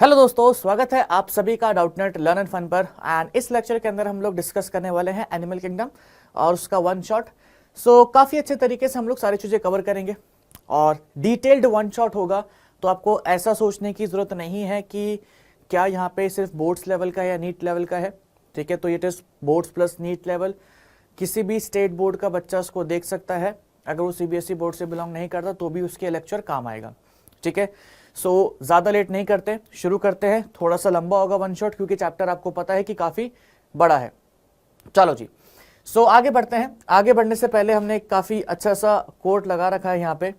Hello दोस्तों, स्वागत है आप सभी का डाउटनेट लर्न एंड फन पर। एंड इस लेक्चर के अंदर हम लोग डिस्कस करने वाले हैं एनिमल किंगडम और उसका वन शॉट। काफ़ी अच्छे तरीके से हम लोग सारी चीज़ें कवर करेंगे और डिटेल्ड वन शॉट होगा। तो आपको ऐसा सोचने की ज़रूरत नहीं है कि क्या यहाँ पे सिर्फ बोर्ड्स लेवल का है या नीट लेवल का है। ठीक है, तो ये test boards plus NEET level, किसी भी स्टेट बोर्ड का बच्चा उसको देख सकता है। अगर वो सीबीएसई बोर्ड से बिलोंग नहीं करता तो भी उसके लेक्चर काम आएगा। ठीक है, ज़्यादा लेट नहीं करते, शुरू करते हैं। थोड़ा सा लंबा होगा वन शॉट क्योंकि चैप्टर आपको पता है कि काफ़ी बड़ा है। चलो जी, आगे बढ़ते हैं। आगे बढ़ने से पहले हमने एक काफ़ी अच्छा सा कोट लगा रखा है यहाँ पे।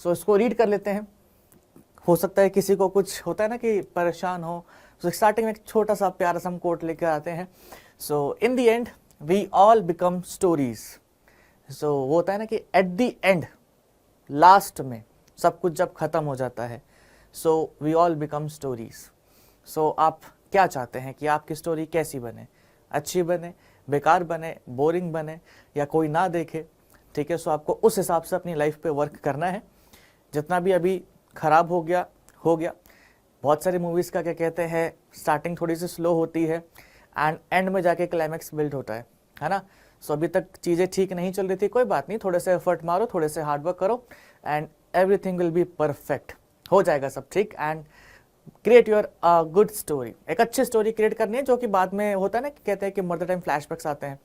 इसको रीड कर लेते हैं। हो सकता है किसी को कुछ होता है ना कि परेशान हो, स्टार्टिंग में एक छोटा सा प्यारा सा हम कोट लेकर आते हैं। In the end we all become stories. वो होता है ना कि एट द एंड, लास्ट में सब कुछ जब खत्म हो जाता है, वी ऑल बिकम स्टोरीज। आप क्या चाहते हैं कि आपकी स्टोरी कैसी बने? अच्छी बने, बेकार बने, बोरिंग बने या कोई ना देखे? ठीक है, आपको उस हिसाब से अपनी लाइफ पे वर्क करना है। जितना भी अभी खराब हो गया हो गया। बहुत सारी मूवीज़ का क्या कहते हैं, स्टार्टिंग थोड़ी सी स्लो होती है एंड एंड में जाके क्लाइमैक्स बिल्ड होता है ना। अभी तक चीज़ें ठीक नहीं चल रही थी, कोई बात नहीं, थोड़े से एफर्ट मारो, थोड़े से हार्डवर्क करो and everything will be perfect. हो जाएगा सब ठीक। And create your good story. एक अच्छी स्टोरी क्रिएट करनी है जो कि बाद में होता है ना कि कहते हैं कि मरते टाइम फ्लैशबैक्स आते हैं।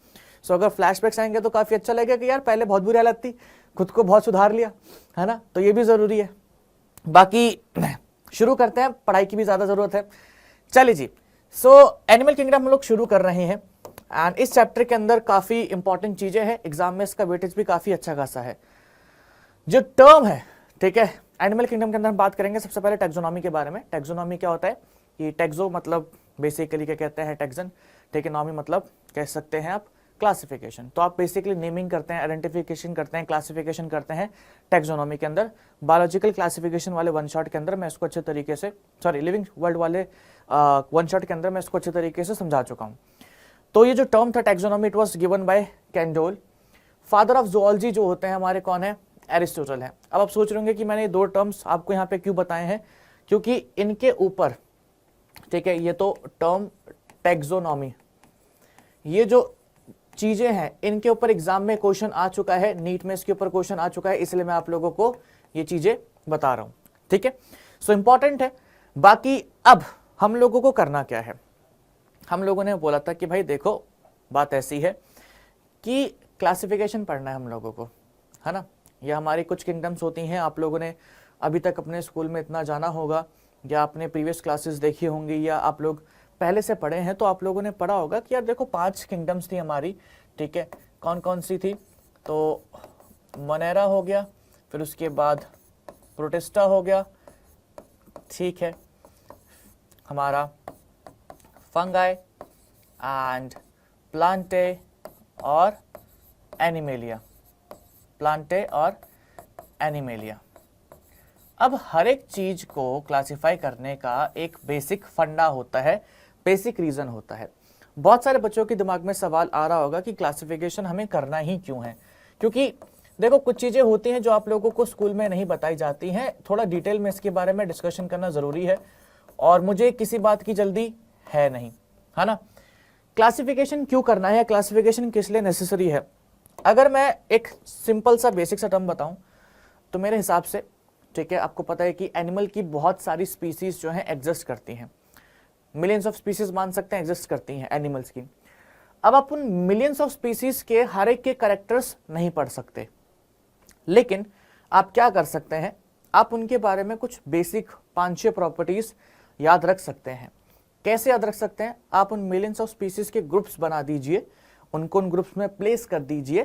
अगर फ्लैशबैक्स आएंगे तो काफ़ी अच्छा लगेगा कि यार पहले बहुत बुरी हालत थी, खुद को बहुत सुधार लिया, है ना। तो ये भी ज़रूरी है। बाकी शुरू करते हैं, पढ़ाई की भी ज़्यादा ज़रूरत है। चलिए जी, एनिमल किंगडम हम लोग शुरू कर रहे हैं एंड इस चैप्टर के अंदर काफ़ी इंपॉर्टेंट चीज़ें हैं। एग्जाम में इसका वेटेज भी काफ़ी अच्छा खासा है। जो टर्म है, ठीक है, एनिमल किंगडम के अंदर हम बात करेंगे सबसे पहले टैक्सोनॉमी के बारे में। टैक्सोनॉमी क्या होता है कि टैक्सो मतलब बेसिकली क्या कहते हैं टैक्सन, ठीक है। नॉमी मतलब कह सकते हैं आप क्लासिफिकेशन। तो आप बेसिकली नेमिंग करते हैं, आइडेंटिफिकेशन करते हैं, क्लासिफिकेशन करते हैं टैक्सोनॉमी के अंदर। बायोलॉजिकल क्लासिफिकेशन वाले वन शॉट के अंदर मैं इसको अच्छे तरीके से, लिविंग वर्ल्ड वाले वन शॉट के अंदर मैं इसको अच्छे तरीके से समझा चुका हूँ। तो ये जो टर्म था taxonomy, it was given by Candolle. Father of zoology जो होते हैं हमारे कौन है? एरिस्टोटल है। अब आप सोच रहे होंगे कि मैंने ये दो टर्म्स आपको यहाँ पे क्यों बताए हैं, क्योंकि इनके ऊपर, ठीक है, ये तो टर्म टैक्सोनॉमी, ये जो चीजें हैं इनके ऊपर एग्जाम में क्वेश्चन आ चुका है, नीट में इसके ऊपर क्वेश्चन आ चुका है, इसलिए मैं आप लोगों को ये चीजें बता रहा हूं। ठीक है, इंपॉर्टेंट है। बाकी अब हम लोगों को करना क्या है? हम लोगों ने बोला था कि भाई देखो, बात ऐसी है कि क्लासिफिकेशन पढ़ना है हम लोगों को, है ना। ये हमारी कुछ किंगडम्स होती हैं। आप लोगों ने अभी तक अपने स्कूल में इतना जाना होगा या आपने प्रीवियस क्लासेस देखी होंगी या आप लोग पहले से पढ़े हैं, तो आप लोगों ने पढ़ा होगा कि यार देखो 5 किंगडम्स थी हमारी। ठीक है, कौन कौन सी थी? तो मोनेरा हो गया, फिर उसके बाद प्रोटिस्टा हो गया, ठीक है, हमारा फंगाई एंड प्लांटे और एनिमेलिया। प्लांटे और एनिमेलिया। अब हर एक चीज को क्लासिफाई करने का एक बेसिक फंडा होता है, बेसिक रीजन होता है। बहुत सारे बच्चों के दिमाग में सवाल आ रहा होगा कि क्लासिफिकेशन हमें करना ही क्यों है? क्योंकि देखो कुछ चीजें होती हैं जो आप लोगों को स्कूल में नहीं बताई जाती हैं। थोड़ा डिटेल में इसके बारे में डिस्कशन करना जरूरी है और मुझे किसी बात की जल्दी है नहीं, है ना। क्लासिफिकेशन क्यों करना है, क्लासिफिकेशन किस लिए नेसेसरी है? अगर मैं एक सिंपल सा बेसिक सा टर्म बताऊं तो मेरे हिसाब से, ठीक है, आपको पता है कि एनिमल की बहुत सारी स्पीसीज जो हैं एग्जिस्ट करती हैं। मिलियंस ऑफ स्पीसीज मान सकते हैं एग्जिस्ट करती हैं एनिमल्स की। अब आप उन मिलियंस ऑफ स्पीसीज के हर एक के कैरेक्टर्स नहीं पढ़ सकते, लेकिन आप क्या कर सकते हैं, आप उनके बारे में कुछ बेसिक 5-6 प्रॉपर्टीज याद रख सकते हैं। कैसे याद रख सकते हैं? आप उन मिलियंस ऑफ स्पीसीज के ग्रुप्स बना दीजिए, उनको उन ग्रुप्स में प्लेस कर दीजिए,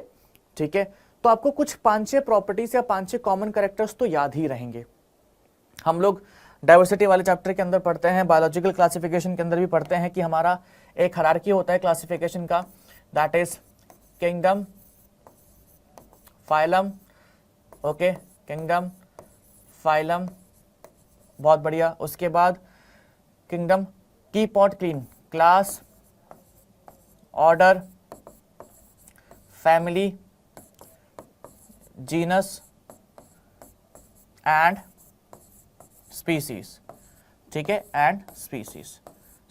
ठीक है। तो आपको कुछ 5-6 प्रॉपर्टीज या 5-6 कॉमन कैरेक्टर्स तो याद ही रहेंगे। हम लोग डाइवर्सिटी वाले चैप्टर के अंदर पढ़ते हैं, बायोलॉजिकल क्लासिफिकेशन के अंदर भी पढ़ते हैं कि हमारा एक हायरार्की होता है क्लासिफिकेशन का, that is kingdom, phylum, okay, kingdom, phylum, बहुत बढ़िया। उसके बाद kingdom, keep ought clean, class, order, family, genus and species, ठीक है, एंड स्पीसीज।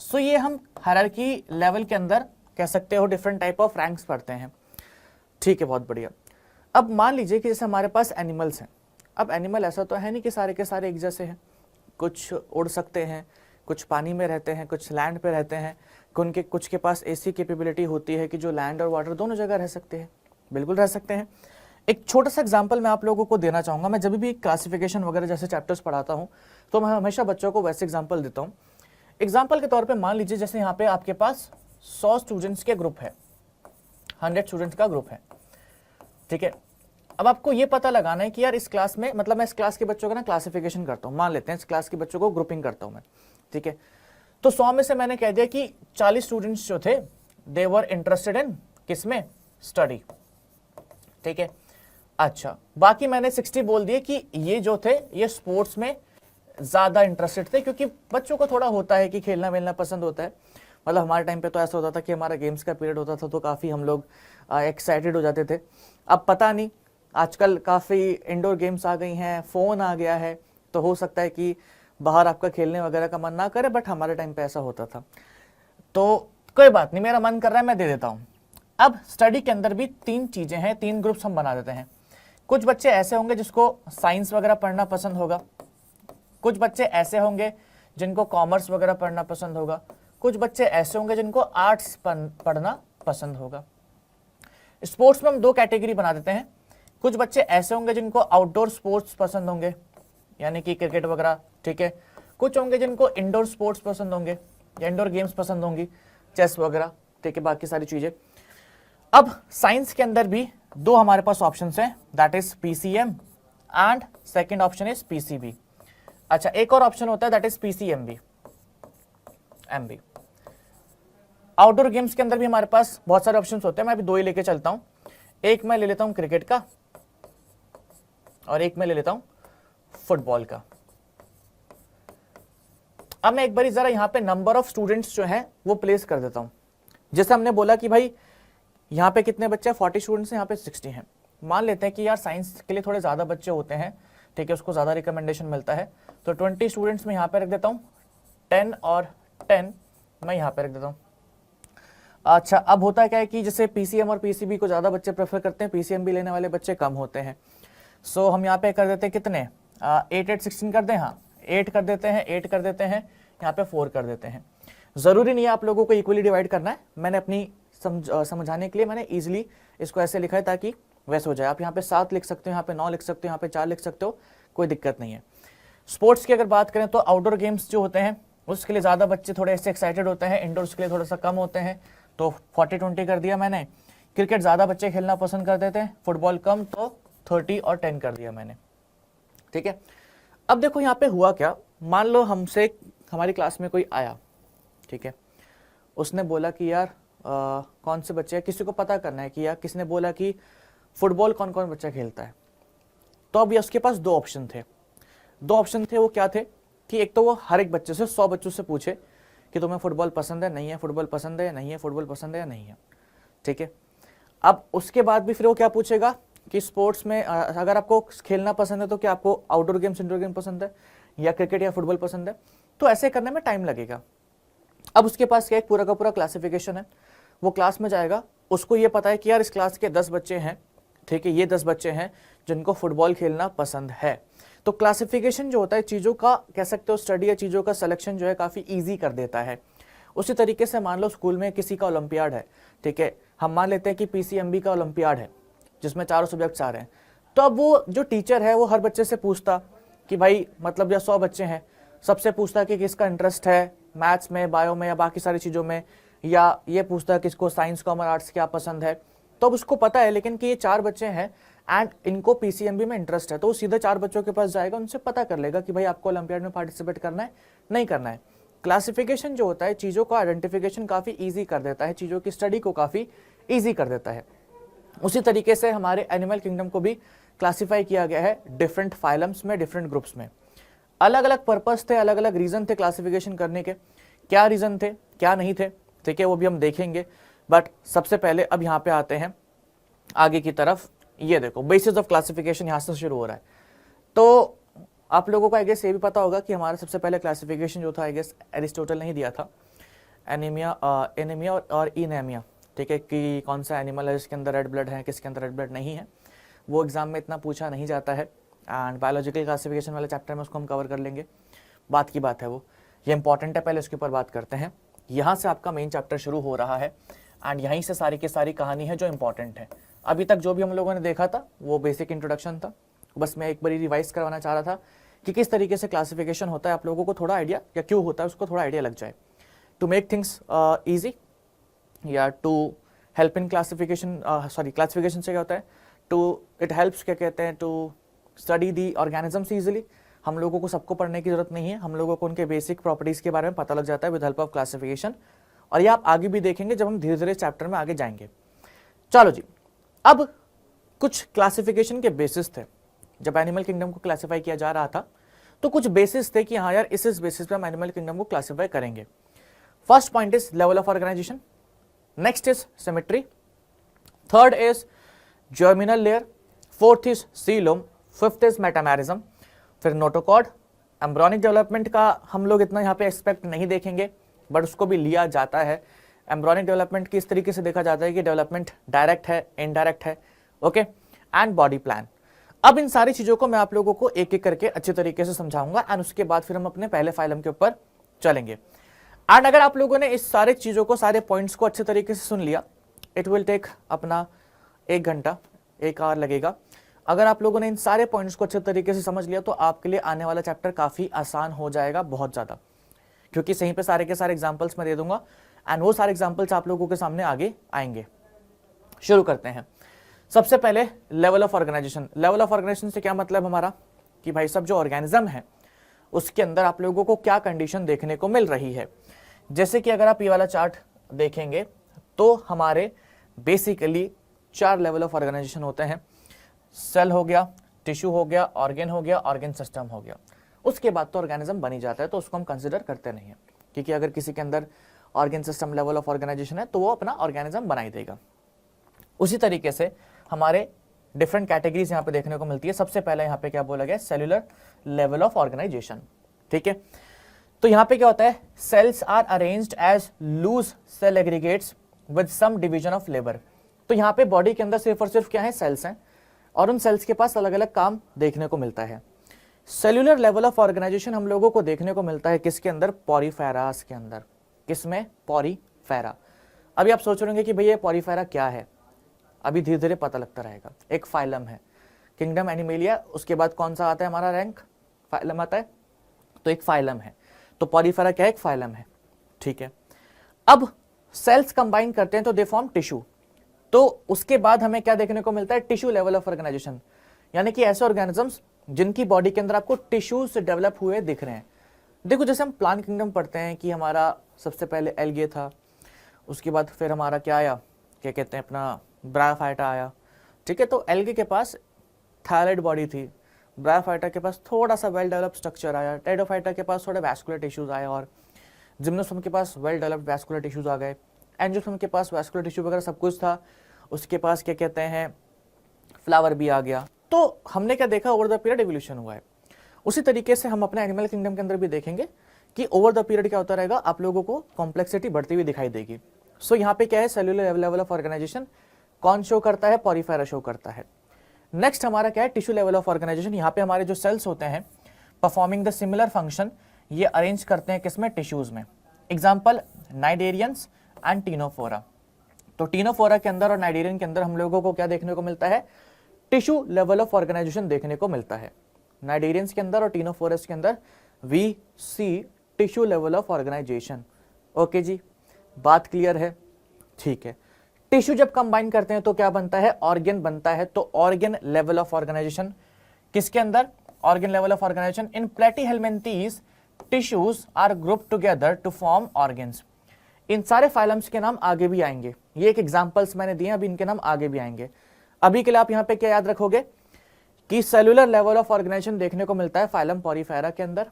सो ये हम हायरार्की लेवल के अंदर कह सकते हो डिफरेंट टाइप ऑफ रैंक्स पढ़ते हैं, ठीक है, बहुत बढ़िया। अब मान लीजिए कि जैसे हमारे पास एनिमल्स हैं। अब एनिमल ऐसा तो है नहीं कि सारे के सारे एक जैसे हैं, कुछ उड़ सकते हैं, कुछ पानी में रहते हैं, कुछ लैंड पे रहते हैं, कुछ के पास ऐसी कैपेबिलिटी होती है कि जो लैंड और वाटर दोनों जगह रह सकते हैं, बिल्कुल रह सकते हैं। एक छोटा सा एग्जांपल मैं आप लोगों को देना चाहूँगा। मैं जब भी क्लासिफिकेशन वगैरह जैसे चैप्टर्स पढ़ाता हूँ तो मैं हमेशा बच्चों को वैसे एग्जांपल देता हूँ। एग्जांपल के तौर पे मान लीजिए जैसे यहाँ पे आपके पास 100 स्टूडेंट्स के ग्रुप है, 100 स्टूडेंट्स का ग्रुप है, ठीक है। अब आपको ये पता लगाना है कि यार इस क्लास में, मतलब मैं इस क्लास के बच्चों का ना क्लासिफिकेशन करता हूँ, मान लेते हैं इस क्लास के बच्चों को ग्रुपिंग करता हूँ मैं, ठीक है। तो 100 में से मैंने कह दिया कि 40 स्टूडेंट्स जो थे दे वर इंटरेस्टेड इन किसमें, स्टडी, ठीक है। अच्छा, बाकी मैंने 60 बोल दिए कि ये जो थे ये स्पोर्ट्स में ज्यादा इंटरेस्टेड थे, क्योंकि बच्चों को थोड़ा होता है कि खेलना वेलना पसंद होता है। मतलब हमारे टाइम पे तो ऐसा होता था कि हमारा गेम्स का पीरियड होता था तो काफ़ी हम लोग एक्साइटेड हो जाते थे। अब पता नहीं, आजकल काफ़ी इंडोर गेम्स आ गई हैं, फ़ोन आ गया है, तो हो सकता है कि बाहर आपका खेलने वगैरह का मन ना करे, बट हमारे टाइम पे ऐसा होता था। तो कोई बात नहीं, मेरा मन कर रहा है मैं दे देता हूँ। अब स्टडी के अंदर भी 3 चीज़ें हैं, 3 ग्रुप्स हम बना देते हैं। कुछ बच्चे ऐसे होंगे जिसको साइंस वगैरह पढ़ना पसंद होगा, कुछ बच्चे ऐसे होंगे जिनको कॉमर्स वगैरह पढ़ना पसंद होगा, कुछ बच्चे ऐसे होंगे जिनको आर्ट्स पढ़ना पसंद होगा। स्पोर्ट्स में हम 2 कैटेगरी बना देते हैं। कुछ बच्चे ऐसे होंगे जिनको आउटडोर स्पोर्ट्स पसंद होंगे, यानी कि क्रिकेट वगैरह, ठीक है। कुछ होंगे जिनको इंडोर स्पोर्ट्स पसंद होंगे या इंडोर गेम्स पसंद होंगी, चेस वगैरह, ठीक है, बाकी सारी चीजें। अब साइंस के अंदर भी 2 हमारे पास ऑप्शन हैं, that is PCM and second option is PCB. अच्छा, एक और ऑप्शन होता है that is PCMB, MB. Outdoor games के अंदर भी हमारे पास बहुत सारे ऑप्शंस होते हैं, मैं अभी 2 ही लेके चलता हूं। एक मैं ले लेता हूं क्रिकेट का और एक मैं ले लेता हूं फुटबॉल का। अब मैं एक बार जरा यहां पे नंबर ऑफ स्टूडेंट्स जो है वो प्लेस कर देता हूं। जैसे हमने बोला कि भाई यहाँ पे कितने बच्चे हैं, 40 स्टूडेंट्स हैं, यहाँ पे 60 हैं। मान लेते हैं कि यार साइंस के लिए थोड़े ज़्यादा बच्चे होते हैं, ठीक है, उसको ज़्यादा रिकमेंडेशन मिलता है, तो 20 स्टूडेंट्स में यहाँ पे रख देता हूँ, 10 और 10 मैं यहाँ पे रख देता हूँ। अच्छा, अब होता क्या है कि जैसे पीसीएम और पीसीबी को ज़्यादा बच्चे प्रेफर करते हैं, पीसीएम भी लेने वाले बच्चे कम होते हैं। सो हम यहाँ पे कर देते हैं कितने, 8 8 16 कर दें, हाँ 8 कर देते हैं, 8 कर देते हैं, यहाँ पे 4 कर देते हैं। ज़रूरी नहीं है आप लोगों को इक्वली डिवाइड करना है, मैंने अपनी समझाने के लिए मैंने इजीली इसको ऐसे लिखा है ताकि वैसे हो जाए। आप यहाँ पे 7 लिख सकते हो, यहाँ पे 9 लिख सकते हो, यहाँ पे 4 लिख सकते हो, कोई दिक्कत नहीं है। स्पोर्ट्स की अगर बात करें तो आउटडोर गेम्स जो होते हैं उसके लिए ज़्यादा बच्चे थोड़े ऐसे एक्साइटेड होते हैं, इंडोर्स के लिए थोड़ा सा कम होते हैं, तो 40-20 कर दिया मैंने। क्रिकेट ज़्यादा बच्चे खेलना पसंद करते थे, फुटबॉल कम, तो 30 और 10 कर दिया मैंने, ठीक है। अब देखो यहाँ पे हुआ क्या, मान लो हमसे हमारी क्लास में कोई आया, ठीक है, उसने बोला कि यार कौन से बच्चे, किसी को पता करना है कि यार किसने बोला कि फुटबॉल कौन कौन बच्चा खेलता है। तो अब ये उसके पास 2 ऑप्शन थे। 2 ऑप्शन थे, वो क्या थे कि एक तो वो हर एक बच्चे से 100 बच्चों से पूछे कि तुम्हें फुटबॉल पसंद है, नहीं है, फुटबॉल पसंद है या नहीं है, फुटबॉल पसंद है या नहीं है, ठीक है। अब उसके बाद भी फिर वो क्या पूछेगा कि स्पोर्ट्स में अगर आपको खेलना पसंद है तो क्या आपको आउटडोर गेम्स इंडोर गेम पसंद है, या क्रिकेट या फुटबॉल पसंद है। तो ऐसे करने में टाइम लगेगा। अब उसके पास क्या एक पूरा का पूरा क्लासिफिकेशन है, वो क्लास में जाएगा, उसको ये पता है कि यार इस क्लास के 10 बच्चे हैं, ठीक है, ये 10 बच्चे हैं जिनको फुटबॉल खेलना पसंद है। तो क्लासिफिकेशन जो होता है चीज़ों का, कह सकते हो स्टडी या चीज़ों का सिलेक्शन जो है काफ़ी ईजी कर देता है। उसी तरीके से मान लो स्कूल में किसी का ओलंपियाड है, ठीक है, हम मान लेते हैं कि पीसीएमबी का ओलंपियाड है जिसमें 4 सब्जेक्ट्स आ रहे हैं। तो अब वो जो टीचर है वो हर बच्चे से पूछता कि भाई मतलब या 100 बच्चे हैं, सबसे पूछता कि किसका इंटरेस्ट है मैथ्स में, बायो में या बाकी सारी चीज़ों में, या ये पूछता किसको साइंस कॉमर्स आर्ट्स क्या पसंद है। तो अब उसको पता है लेकिन कि ये 4 बच्चे हैं एंड इनको पीसीएमबी में इंटरेस्ट है, तो वो सीधे 4 बच्चों के पास जाएगा, उनसे पता कर लेगा कि भाई आपको ओलंपियाड में पार्टिसिपेट करना है, नहीं करना है। क्लासिफिकेशन जो होता है चीज़ों का आइडेंटिफिकेशन काफ़ी ईजी कर देता है, चीज़ों की स्टडी को काफ़ी ईजी कर देता है। उसी तरीके से हमारे एनिमल किंगडम को भी क्लासीफाई किया गया है डिफरेंट फाइलम्स में, डिफरेंट ग्रुप्स में। अलग अलग पर्पस थे, अलग अलग रीज़न थे क्लासिफिकेशन करने के, क्या रीज़न थे क्या नहीं थे, ठीक है, वो भी हम देखेंगे। बट सबसे पहले अब यहाँ पे आते हैं आगे की तरफ। ये देखो बेसिस ऑफ क्लासिफिकेशन यहाँ से शुरू हो रहा है। तो आप लोगों को आई गेस ये भी पता होगा कि हमारा सबसे पहले क्लासिफिकेशन जो था आई गेस एरिस्टोटल ने ही दिया था, एनीमिया और इनेमिया, ठीक है, कि कौन सा एनिमल है जिसके अंदर रेड ब्लड है, किसके अंदर रेड ब्लड नहीं है। वो एग्जाम में इतना पूछा नहीं जाता है, एंड बायोलॉजिकल क्लासिफिकेशन वाले चैप्टर में उसको हम कवर कर लेंगे, बात की बात है वो, ये इंपॉर्टेंट है, पहले उसके ऊपर बात करते हैं। यहाँ से आपका मेन चैप्टर शुरू हो रहा है एंड यहीं से सारी की सारी कहानी है जो इंपॉर्टेंट है। अभी तक जो भी हम लोगों ने देखा था वो बेसिक इंट्रोडक्शन था, बस मैं एक बारी रिवाइज करवाना चाह रहा था कि किस तरीके से क्लासिफिकेशन होता है, आप लोगों को थोड़ा आइडिया या क्यों होता है उसको थोड़ा आइडिया लग जाए, टू मेक थिंग्स ईजी या to help in classification, classification से क्या होता है, टू इट हेल्प्स, क्या कहते हैं, to study the organisms easily. हम लोगों को सबको पढ़ने की जरूरत नहीं है, हम लोगों को उनके बेसिक प्रॉपर्टीज के बारे में पता लग जाता है विद हेल्प ऑफ क्लासिफिकेशन, और ये आप आगे भी देखेंगे जब हम धीरे धीरे चैप्टर में आगे जाएंगे। चलो जी, अब कुछ क्लासिफिकेशन के बेसिस थे, जब एनिमल किंगडम को क्लासिफाई किया जा रहा था तो कुछ बेसिस थे कि हाँ यार इस बेसिस पे हम एनिमल किंगडम को क्लासिफाई करेंगे। First point is level of organisation, next is symmetry, third is germinal layer, fourth is coelom, fifth is metamerism, फिर नोटोकॉर्ड। एम्ब्रियोनिक डेवलपमेंट का हम लोग इतना यहाँ पे एक्सपेक्ट नहीं देखेंगे, बट उसको भी लिया जाता है। एम्ब्रियोनिक डेवलपमेंट की इस तरीके से देखा जाता है कि डेवलपमेंट डायरेक्ट है, इनडायरेक्ट है, ओके, एंड बॉडी प्लान। अब इन सारी चीजों को मैं आप लोगों को एक एक करके अच्छे तरीके से समझाऊंगा एंड उसके बाद फिर हम अपने पहले फाइलम के ऊपर चलेंगे। एंड अगर आप लोगों ने इस सारे चीजों को, सारे पॉइंट्स को अच्छे तरीके से सुन लिया, इट विल टेक अपना 1 घंटा, 1 आवर लगेगा। अगर आप लोगों ने इन सारे पॉइंट्स को अच्छे तरीके से समझ लिया तो आपके लिए आने वाला चैप्टर काफी आसान हो जाएगा, बहुत ज्यादा, क्योंकि सही पे सारे के सारे एग्जाम्पल्स मैं दे दूंगा एंड वो सारे एग्जाम्पल्स आप लोगों के सामने आगे आएंगे। शुरू करते हैं। सबसे पहले level of organisation. Level of organisation से क्या मतलब हमारा कि भाई सब जो ऑर्गेनिज्म है उसके अंदर आप लोगों को क्या कंडीशन देखने को मिल रही है। जैसे कि अगर आप ये वाला चार्ट देखेंगे तो हमारे बेसिकली 4 लेवल ऑफ ऑर्गेनाइजेशन होते हैं। सेल हो गया, टिश्यू हो गया, ऑर्गेन हो गया, ऑर्गेन सिस्टम हो गया। उसके बाद तो ऑर्गेनिज्म बन ही जाता है, तो उसको हम कंसिडर करते नहीं है, क्योंकि अगर किसी के अंदर organ system level of organisation है तो वो अपना ऑर्गेनिज्म बनाई देगा। उसी तरीके से हमारे डिफरेंट कैटेगरीज यहाँ पे देखने को मिलती है। सबसे पहले यहाँ पे क्या बोला गया, सेल्यूलर लेवल ऑफ ऑर्गेनाइजेशन, ठीक है। तो यहाँ पे क्या होता है, cells are arranged as loose cell aggregates with some division of labour. तो यहाँ पे बॉडी के अंदर सिर्फ और सिर्फ क्या है, सेल्स हैं, और उन सेल्स के पास अलग अलग काम देखने को मिलता है। सेल्यूलर लेवल ऑफ ऑर्गेनाइजेशन हम लोगों को देखने को मिलता है किसके अंदर, पॉरीफेरास के अंदर। किसमें, पॉरीफेरा। अभी आप सोच रहे होंगे कि भैया पॉरीफेरा क्या है, अभी धीरे धीरे पता लगता रहेगा। एक फाइलम है, किंगडम एनिमेलिया, उसके बाद कौन सा आता है हमारा रैंक, फाइलम आता है, तो एक फाइलम है। तो पॉरीफेरा क्या है, एक फाइलम है, ठीक है। अब सेल्स कंबाइन करते हैं तो दे फॉर्म टिश्यू। तो उसके बाद हमें क्या देखने को मिलता है, टिश्यू लेवल ऑफ ऑर्गेनाइजेशन, यानी कि ऐसे ऑर्गेनिजम्स जिनकी बॉडी के अंदर आपको टिश्यू से डेवलप हुए दिख रहे हैं। देखो जैसे हम प्लांट किंगडम पढ़ते हैं कि हमारा सबसे पहले एल्गे था, उसके बाद फिर हमारा क्या आया, क्या कहते हैं अपना ब्रायोफाइटा आया, ठीक है। तो एल्गे के पास थायराइड बॉडी थी, ब्रायोफाइटा के पास थोड़ा सा वेल डेवलप्ड स्ट्रक्चर आया, टेडोफाइटा के पास थोड़े वैस्कुलर टिश्यूज आए, और जिम्नोस्पर्म के पास वेल डेवलप्ड वैस्कुलर टिश्यूज आ गए। एंजियोस्पर्म के पास वैस्कुलर टिश्यू वगैरह सब कुछ था, उसके पास क्या कहते हैं फ्लावर भी आ गया। तो हमने क्या देखा, ओवर द पीरियड एवोल्यूशन हुआ है। उसी तरीके से हम अपने एनिमल किंगडम के अंदर भी देखेंगे कि ओवर द पीरियड क्या होता रहेगा, आप लोगों को कॉम्प्लेक्सिटी बढ़ती हुई दिखाई देगी। सो यहाँ पे क्या है, सेल्यूलर लेवल ऑफ ऑर्गेनाइजेशन कौन शो करता है, पॉरीफेरा शो करता है। नेक्स्ट हमारा क्या है, टिश्यू लेवल ऑफ ऑर्गेनाइजेशन। यहाँ पे हमारे जो सेल्स होते हैं परफॉर्मिंग द सिमिलर फंक्शन, ये अरेंज करते हैं किसमें, टिश्यूज में। Example cnidarians and Ctenophora. तो टीनोफोरा के अंदर और नाइडेरियन के अंदर हम लोगों को क्या देखने को मिलता है, टिश्यू लेवल ऑफ ऑर्गेनाइजेशन देखने को मिलता है। नाइडेरियंस के अंदर और टीनोफोरस के अंदर we see tissue level of organisation. Okay जी, बात क्लियर है, ठीक है। टिश्यू जब कंबाइन करते हैं तो क्या बनता है, ऑर्गन बनता है। तो ऑर्गन लेवल ऑफ ऑर्गेनाइजेशन किसके अंदर, organ level of organisation in platyhelminthes tissues are group together to form organs. इन सारे फाइलम्स के नाम आगे भी आएंगे, ये एक एग्जांपल्स मैंने दिए, अभी इनके नाम आगे भी आएंगे। अभी के लिए आप यहाँ पे क्या याद रखोगे कि सेल्यूलर लेवल ऑफ ऑर्गेनाइजेशन देखने को मिलता है फाइलम पॉरीफेरा के अंदर,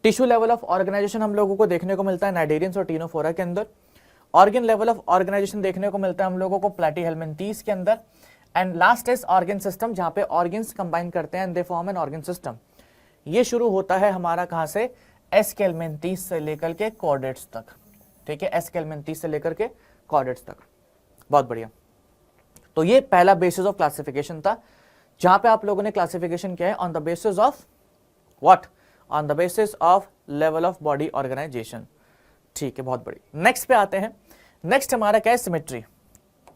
टिश्यू लेवल ऑफ ऑर्गेनाइजेशन हम लोगों को देखने को मिलता है नाइडेरियंस और टीनोफोरा के अंदर, ऑर्गन लेवल ऑफ ऑर्गेनाइजेशन देखने को मिलता है हम लोगों को प्लेटीहेल्मिन्थीज के अंदर, and last is organ system, जहां पे ऑर्गन्स कंबाइन करते हैं and they form an organ system. ये शुरू होता है हमारा कहां से, एस्केलमेंथीस से लेकर के कॉर्डेट्स तक, ठीक है, एस्केलमेंथीस से लेकर के कॉर्डेट्स तक। बहुत बढ़िया। तो ये पहला बेसिस ऑफ क्लासिफिकेशन था, जहां पे आप लोगों ने क्लासिफिकेशन किया है on the basis of what, on the basis of level of body organisation. ठीक है, बहुत बढ़िया। नेक्स्ट पे आते हैं। नेक्स्ट हमारा क्या है, सिमेट्री।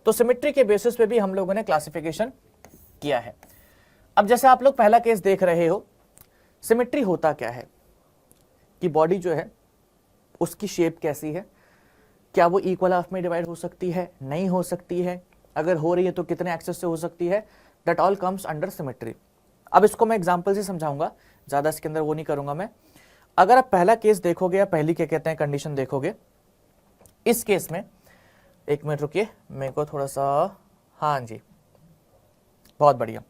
तो सिमेट्री के बेसिस पे भी हम लोगों ने क्लासिफिकेशन किया है। अब जैसे आप लोग पहला केस देख रहे हो, सिमेट्री होता क्या है कि बॉडी जो है उसकी शेप कैसी है, क्या वो इक्वल हाफ में डिवाइड हो सकती है, नहीं हो सकती है, अगर हो रही है तो कितने एक्सेस से हो सकती है, that all comes under symmetry. अब इसको मैं एग्जांपल से समझाऊंगा, ज्यादा इसके अंदर वो नहीं करूंगा मैं। अगर आप पहला केस देखोगे या पहली क्या कहते हैं कंडीशन देखोगे, इस केस में, एक मिनट रुकिए मेरे को थोड़ा सा, हाँ जी बहुत बढ़िया।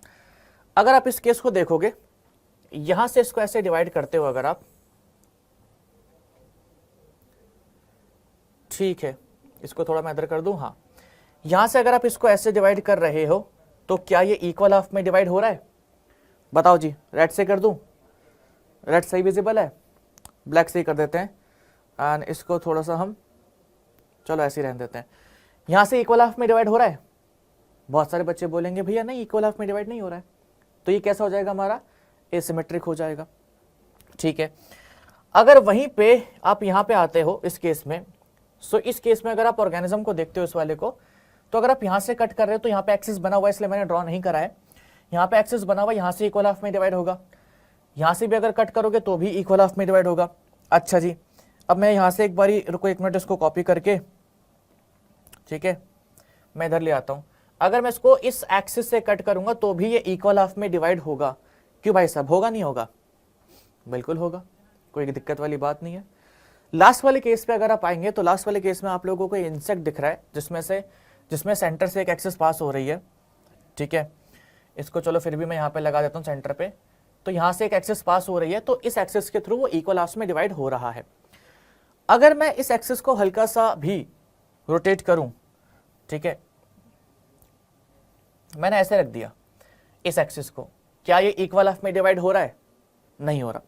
अगर आप इस केस को देखोगे, यहां से इसको ऐसे डिवाइड करते हो अगर आप, ठीक है, इसको थोड़ा मैं इधर कर दूं, हाँ, यहां से अगर आप इसको ऐसे डिवाइड कर रहे हो तो क्या ये इक्वल हाफ में डिवाइड हो रहा है, बताओ जी। रेड से कर दूं, रेड सही विजिबल है, ब्लैक से ही कर देते हैं एंड इसको थोड़ा सा हम, चलो ऐसे ही रहने देते हैं। यहां से इक्वल हाफ में डिवाइड हो रहा है, बहुत सारे बच्चे बोलेंगे भैया नहीं इक्वल हाफ में डिवाइड नहीं हो रहा है, तो ये कैसा हो जाएगा हमारा, एसिमेट्रिक हो जाएगा। ठीक है, अगर वहीं पे आप यहां पे आते हो इस केस में, सो इस केस में अगर आप ऑर्गेनिज्म को देखते हो इस वाले को, तो अगर आप यहां से कट कर रहे हो तो यहां पे एक्सिस बना हुआ है, इसलिए मैंने ड्रॉ नहीं करा है। यहां पे एक्सिस बना हुआ, यहां से इक्वल हाफ में डिवाइड होगा, यहां से भी अगर कट करोगे तो भी इक्वल हाफ में डिवाइड होगा। अच्छा जी, अब मैं यहां से एक बारी, रुको एक मिनट, इसको कॉपी करके, ठीक है, मैं इधर ले आता हूं। अगर मैं इसको इस एक्सिस से कट करूंगा तो भी ये इक्वल हाफ में डिवाइड होगा। क्यों भाई साहब, होगा नहीं होगा, बिल्कुल होगा, कोई दिक्कत वाली बात नहीं है। लास्ट वाले केस पे अगर आप आएंगे तो लास्ट वाले केस में आप लोगों को इंसेक्ट दिख रहा है जिसमें सेंटर से एक एक्सिस पास हो रही है, ठीक है, इसको चलो फिर भी मैं यहाँ पे लगा देता हूँ सेंटर पे। तो यहाँ से एक एक्सिस पास हो रही है, तो इस एक्सिस के थ्रू वो इक्वल हाफ में डिवाइड हो रहा है। अगर मैं इस एक्सिस को हल्का सा भी रोटेट करूं, ठीक है, मैंने ऐसे रख दिया इस एक्सिस को, क्या ये इक्वल हाफ में डिवाइड हो रहा है, नहीं हो रहा।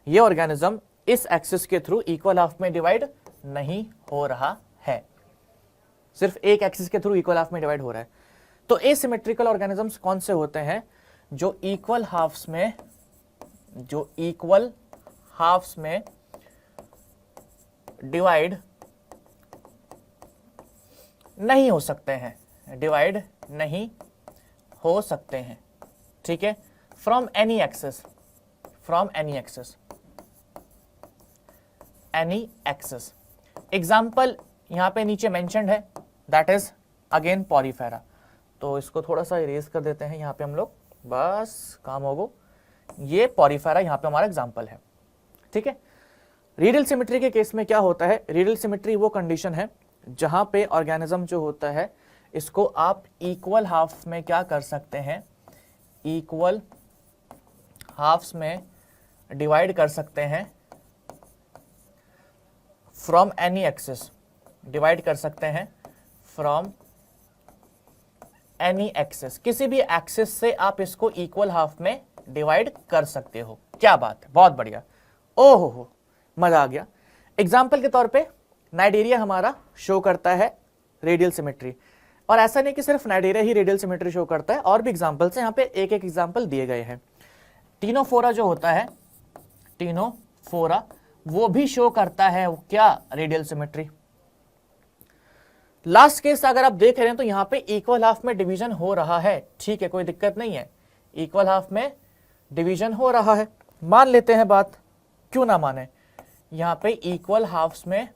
ये ऑर्गेनिज्म इस एक्सिस के थ्रू इक्वल हाफ में डिवाइड नहीं हो रहा है, सिर्फ एक एक्सिस के थ्रू इक्वल हाफ में डिवाइड हो रहा है। तो एसिमेट्रिकल ऑर्गेनिजम्स कौन से होते हैं, जो इक्वल हाफ्स में डिवाइड नहीं हो सकते हैं, डिवाइड नहीं हो सकते हैं, ठीक है, from any axis, any axis. Example यहां पे नीचे मेंशन्ड है, दैट इज अगेन पॉरीफेरा। तो इसको थोड़ा सा इरेज कर देते हैं यहां पे हम लोग, बस काम होगा। ये पॉरीफेरा यहां पे हमारा एग्जाम्पल है, ठीक है। रीडल सिमेट्री के केस में क्या होता है, रीडल सिमेट्री वो कंडीशन है जहां पे ऑर्गेनिज्म जो होता है इसको आप इक्वल हाफ में क्या कर सकते हैं, इक्वल हाफ्स में डिवाइड कर सकते हैं फ्रॉम एनी एक्सिस, डिवाइड कर सकते हैं फ्रॉम एनी एक्सिस, किसी भी एक्सिस से आप इसको इक्वल हाफ में डिवाइड कर सकते हो। क्या बात है, बहुत बढ़िया, ओहो हो, मजा आ गया। एग्जाम्पल के तौर पे नाइडेरिया हमारा शो करता है रेडियल सिमेट्री, और ऐसा नहीं कि सिर्फ नाइडेरिया ही रेडियल सिमेट्री शो करता है, और भी एग्जाम्पल्स हैं, यहाँ पे एक एक एग्जाम्पल दिए गए हैं। टीनोफोरा जो होता है, टीनोफोरा वो भी शो करता है क्या, रेडियल सिमेट्री। लास्ट केस अगर आप देख रहे हैं तो यहां पे इक्वल हाफ में डिवीजन हो रहा है, ठीक है, कोई दिक्कत नहीं है, इक्वल हाफ में डिवीजन हो रहा है, मान लेते हैं बात, क्यों ना माने। यहां पे इक्वल हाफ्स में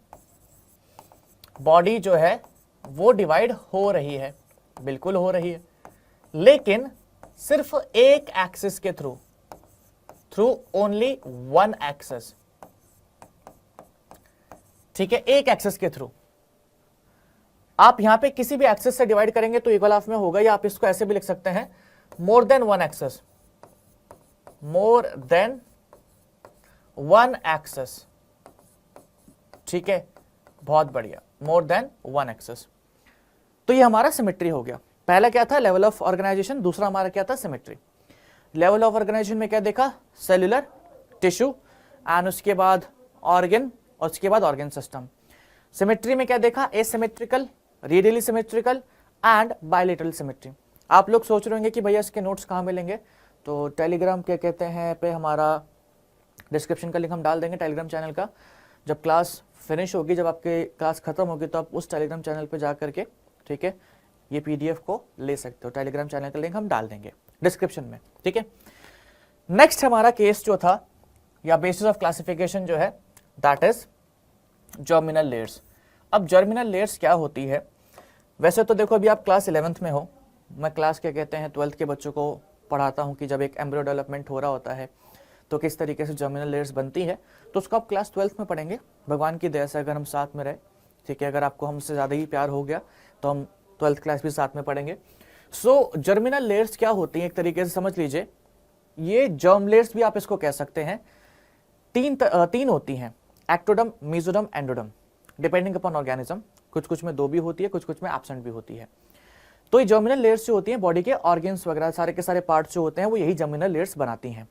बॉडी जो है वो डिवाइड हो रही है, बिल्कुल हो रही है, लेकिन सिर्फ एक एक्सिस के थ्रू ओनली वन एक्सिस, ठीक है, एक एक्सिस के थ्रू। आप यहां पे किसी भी एक्सिस से डिवाइड करेंगे तो इक्वल हाफ में होगा, या आप इसको ऐसे भी लिख सकते हैं, more than one axis, more than one axis, ठीक है, बहुत बढ़िया, मोर देन वन एक्सिस। तो ये हमारा सिमेट्री हो गया। पहला क्या था, लेवल ऑफ ऑर्गेनाइजेशन, दूसरा हमारा क्या था, सिमेट्री। लेवल ऑफ ऑर्गेनाइजेशन में क्या देखा, सेल्यूलर, टिश्यू एंड उसके बाद ऑर्गन और उसके बाद ऑर्गन सिस्टम। सिमेट्री में क्या देखा, asymmetrical, radially symmetrical and bilateral symmetry. आप लोग सोच रहे होंगे कि भैया इसके नोट्स कहाँ मिलेंगे, तो टेलीग्राम क्या कहते हैं पे हमारा डिस्क्रिप्शन का लिंक हम डाल देंगे टेलीग्राम चैनल का। जब क्लास फिनिश होगी, जब आपके क्लास खत्म होगी, तो आप उस टेलीग्राम चैनल पे जा करके, ठीक है, ये पीडीएफ को ले सकते हो। टेलीग्राम चैनल का लिंक हम डाल देंगे डिस्क्रिप्शन में, ठीक है। नेक्स्ट हमारा केस जो था या बेसिस ऑफ क्लासिफिकेशन जो है, दैट इज जर्मिनल लेयर्स। अब जर्मिनल लेयर्स क्या होती है, वैसे तो देखो अभी आप क्लास 11th में हो, मैं क्लास क्या कहते हैं 12th के बच्चों को पढ़ाता हूँ कि जब एक एम्ब्रियो डेवलपमेंट हो रहा होता है तो किस तरीके से जर्मिनल लेयर्स बनती है, तो उसको आप क्लास 12th में पढ़ेंगे। भगवान की दया से अगर हम साथ में रहे, ठीक है, अगर आपको हमसे ज़्यादा ही प्यार हो गया तो हम 12th क्लास भी साथ में पढ़ेंगे। सो जर्मिनल लेयर्स क्या होती हैं, एक तरीके से समझ लीजिए, ये जर्म लेयर्स भी आप इसको कह सकते हैं। तीन होती हैं, ectoderm, mesoderm, एंडोडम, depending upon organism. कुछ में 2 भी होती है, कुछ में एब्सेंट भी होती है। तो ये जर्मिनल लेयर्स जो होती हैं, बॉडी के ऑर्गन्स वगैरह सारे के सारे पार्ट्स जो होते हैं, वो यही जर्मिनल लेयर्स बनाती हैं,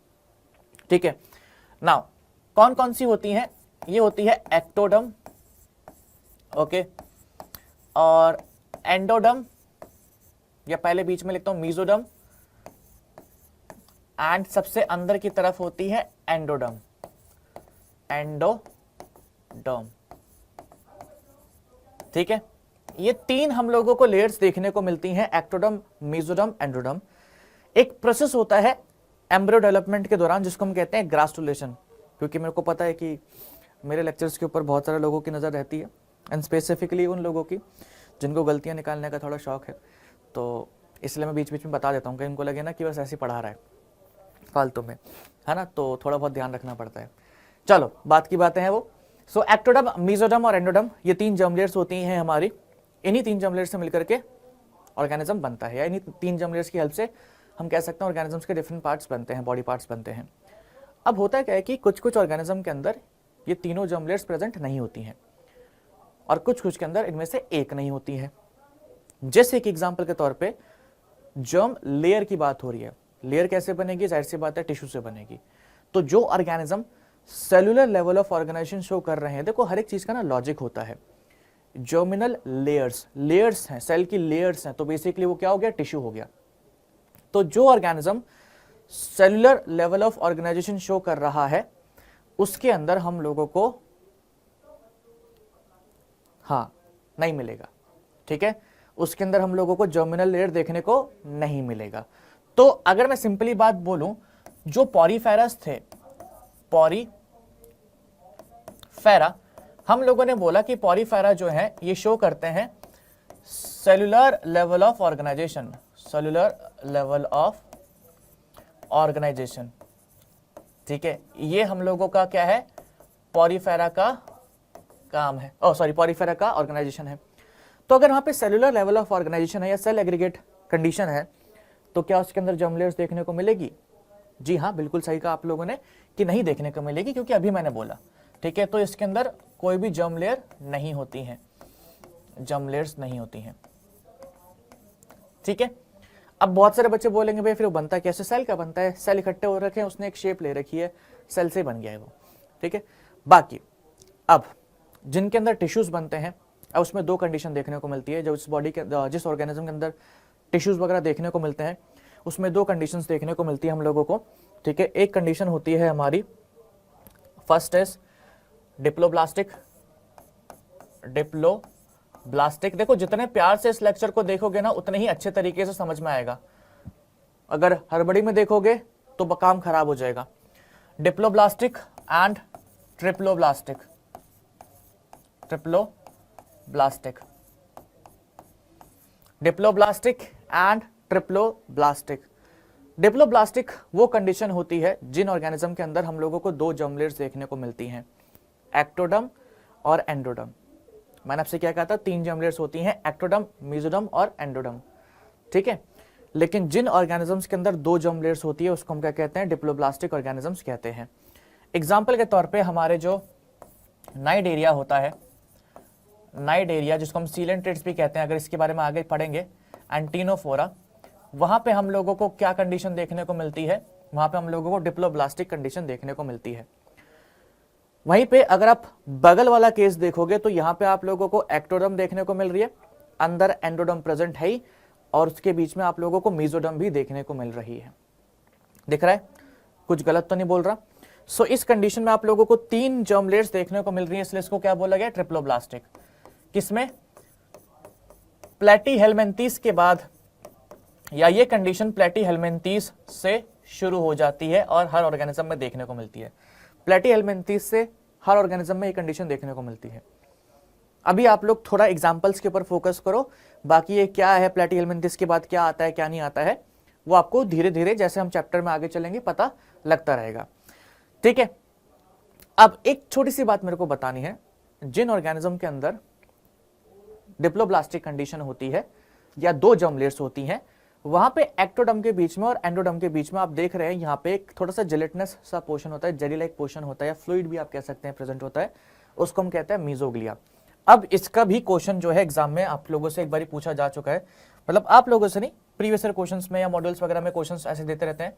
ठीक है। नाउ कौन कौन सी होती हैं, ये होती है एक्टोडम, ओके, और एंडोडम, या पहले बीच में लिखता हूं मेसोडम, एंड सबसे अंदर की तरफ होती है एंडोडम, एंडोडम, ठीक है। ये 3 हम लोगों को लेयर्स देखने को मिलती हैं, एक्टोडम, मेसोडम, एंडोडम। एक प्रोसेस होता है एम्ब्रियो डेवलपमेंट के दौरान जिसको हम कहते हैं ग्रास्टुलेशन, क्योंकि मेरे को पता है कि मेरे लेक्चर्स के ऊपर बहुत सारे लोगों की नज़र रहती है, एंड स्पेसिफिकली उन लोगों की जिनको गलतियां निकालने का थोड़ा शौक है, तो इसलिए मैं बीच बीच में बता देता हूँ कि इनको लगे ना कि बस ऐसे पढ़ा रहा है फालतू में, है ना, तो थोड़ा बहुत ध्यान रखना पड़ता है। चलो बात की बातें हैं वो। सो एक्टोडम, मेसोडम और एंडोडम, ये 3 जर्म लेयर्स होती हैं हमारी। इन्हीं 3 जर्म लेयर्स से मिलकर के ऑर्गेनिज्म बनता है, या इन्हीं 3 जर्म लेयर्स की हेल्प से हम कह सकते हैं ऑर्गेनिजम्स के डिफरेंट पार्ट्स बनते हैं, बॉडी पार्ट्स बनते हैं। अब होता क्या है कि कुछ ऑर्गेनिज्म के अंदर ये तीनों जर्म लेयर्स प्रेजेंट नहीं होती हैं, और कुछ के अंदर इनमें से एक नहीं होती है। जैसे कि एग्जाम्पल के तौर पे जर्म लेयर की बात हो रही है, लेयर कैसे बनेगी, जाहिर सी बात है टिश्यू से बनेगी। तो जो organism cellular level of organisation show कर रहे हैं, देखो हर एक चीज का ना लॉजिक होता है। जर्मिनल लेयर्स हैं, सेल की लेयर्स हैं, तो बेसिकली वो क्या हो गया, टिश्यू हो गया। तो जो organism cellular level of organisation show कर रहा है, उसके अंदर हम लोगों को नहीं मिलेगा, ठीक है, उसके अंदर हम लोगों को जर्मिनल लेयर देखने को नहीं मिलेगा। तो अगर मैं सिंपली बात बोलूं, जो पॉरीफेरस थे, पॉरीफेरा, हम लोगों ने बोला कि पॉरीफेरा जो है ये शो करते हैं cellular level of organisation, cellular level of organisation, ठीक है। ये हम लोगों का क्या है, पॉरीफेरा का काम है, पॉरीफेरा का ऑर्गेनाइजेशन है। तो अगर वहां पे सेलुलर लेवल ऑफ ऑर्गेनाइजेशन है या सेल एग्रीगेट कंडीशन है, तो क्या उसके अंदर जर्म लेयर्स देखने को मिलेगी? जी हाँ, बिल्कुल सही कहा आप लोगों ने कि नहीं देखने को मिलेगी, क्योंकि अभी मैंने बोला, ठीक है। तो इसके अंदर कोई भी जर्म लेयर नहीं होती है, जर्म लेयर्स नहीं होती हैं, ठीक है। अब बहुत सारे बच्चे बोलेंगे भाई फिर वो बनता कैसे, सेल का बनता है, सेल इकट्ठे हो रखे हैं, उसने एक शेप ले रखी है, सेल से बन गया है वो, ठीक है। बाकी अब जिनके अंदर टिश्यूज बनते हैं, अब उसमें 2 कंडीशन देखने को मिलती है। जो इस बॉडी के जिस ऑर्गेनिज्म के अंदर टिश्यूज वगैरह देखने को मिलते हैं, उसमें 2 कंडीशंस देखने को मिलती है हम लोगों को, ठीक है। एक कंडीशन होती है हमारी, फर्स्ट इज डिप्लोब्लास्टिक। देखो जितने प्यार से इस लेक्चर को देखोगे ना, उतने ही अच्छे तरीके से समझ में आएगा। अगर हड़बड़ी में देखोगे तो काम खराब हो जाएगा। Diploblastic and triploblastic, diploblastic and triploblastic. Diploblastic वो कंडीशन होती है जिन ऑर्गेनिज्म के अंदर हम लोगों को 2 जर्म लेयर्स देखने को मिलती हैं, एक्टोडम और एंडोडम। मैंने आपसे क्या कहा था, 3 जर्म लेयर्स होती हैं, एक्टोडम, मेसोडम और एंडोडम, ठीक है। लेकिन जिन ऑर्गेनिजम्स के अंदर 2 जर्म लेयर्स होती है उसको हम क्या कहते हैं, डिप्लोब्लास्टिक ऑर्गेनिजम्स कहते हैं। एग्जाम्पल के तौर पे हमारे जो नाइडेरिया होता है, नाइडेरिया जिसको हम सीलेंट्रेट्स भी कहते हैं, अगर इसके बारे में आगे पढ़ेंगे, एंड टीनोफोरा, वहां पे हम लोगों को क्या कंडीशन देखने को मिलती है, वहां पे हम लोगों को डिप्लोब्लास्टिक कंडीशन देखने को मिलती है। वहीं पे अगर आप बगल वाला केस देखोगे तो यहां पे आप लोगों को एक्टोडर्म देखने को मिल रही है, अंदर एंडोडर्म प्रेजेंट है ही, और उसके बीच में आप लोगों को मेसोडर्म भी देखने को मिल रही है। दिख रहा है, कुछ गलत तो नहीं बोल रहा। सो इस कंडीशन में आप लोगों को 3 जर्मलेट्स देखने को मिल रही है, इसलिए इसको क्या बोला गया, ट्रिप्लोब्लास्टिक। किसमें, प्लेटीहेलमिन्थेस के बाद, या ये कंडीशन प्लेटीहेलमिन्थेस से शुरू हो जाती है और हर ऑर्गेनिज्म में देखने को मिलती है। प्लेटीहेलमिन्थेस से हर ऑर्गेनिज्म में ये कंडीशन देखने को मिलती है। अभी आप लोग थोड़ा एग्जांपल्स के ऊपर फोकस करो, बाकी ये क्या है, प्लेटीहेलमिन्थेस के बाद क्या आता है क्या नहीं आता है, वो आपको धीरे धीरे जैसे हम चैप्टर में आगे चलेंगे पता लगता रहेगा। ठीक है, अब एक छोटी सी बात मेरे को बतानी है, जिन ऑर्गेनिज्म के अंदर डिप्लोब्लास्टिक कंडीशन होती है या 2 जर्मलेट्स होती हैं, वहां पे एक्टोडर्म के बीच में और एंडोडर्म के बीच में आप देख रहे हैं यहाँ पे एक थोड़ा सा जेलेटिनस सा पोर्शन होता है, जेली लाइक पोर्शन होता है, या फ्लूइड भी आप कह सकते हैं प्रेजेंट होता है, उसको हम कहते हैं मीजोग्लिया। अब इसका भी क्वेश्चन जो है एग्जाम में आप लोगों से एक बार पूछा जा चुका है, मतलब आप लोगों से नहीं, प्रीवियस ईयर क्वेश्चंस में या मॉड्यूल्स वगैरह में क्वेश्चंस ऐसे देते रहते हैं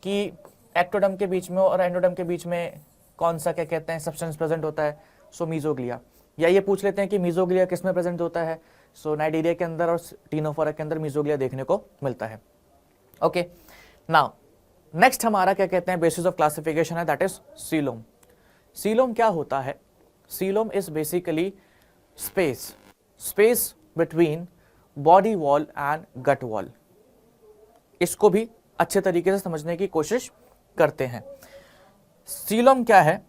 कि एक्टोडर्म के बीच में और एंडोडर्म के बीच में कौन सा क्या कहते हैं सब्सटेंस प्रेजेंट होता है, सो मीजोग्लिया। या ये पूछ लेते हैं कि मीजोग्लिया किस में प्रेजेंट होता है, सो नाइडीरिया के अंदर और टीनोफोरा के अंदर मीजोग्लिया देखने को मिलता है। ओके, नाउ नेक्स्ट हमारा क्या कहते हैं बेसिस ऑफ क्लासिफिकेशन है, दैट इज सीलोम। सीलोम क्या होता है, coelom is basically space between body wall and gut wall. इसको भी अच्छे तरीके से समझने की कोशिश करते हैं। सीलोम क्या है,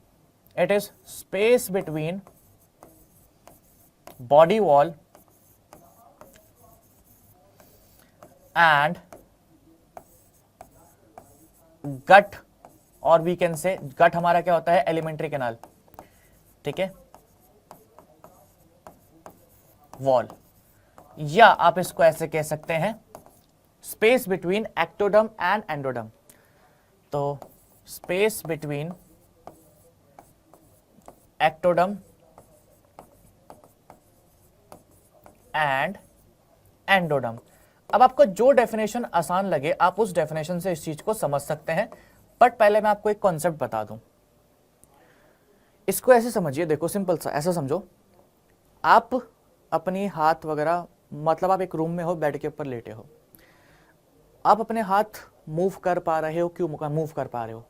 it is space between body wall and gut, और वी कैन से गट हमारा क्या होता है, एलिमेंट्री कैनाल, ठीक है, वॉल, या आप इसको ऐसे कह सकते हैं space between ectoderm and endoderm. तो space between ectoderm and endoderm. अब आपको जो डेफिनेशन आसान लगे आप उस डेफिनेशन से इस चीज को समझ सकते हैं, बट पहले मैं आपको एक कॉन्सेप्ट बता दूं। इसको ऐसे समझिए, देखो सिंपल सा, ऐसा समझो आप अपनी हाथ वगैरह, मतलब आप एक रूम में हो, बेड के ऊपर लेटे हो, आप अपने हाथ मूव कर पा रहे हो, क्यों मूव कर पा रहे हो,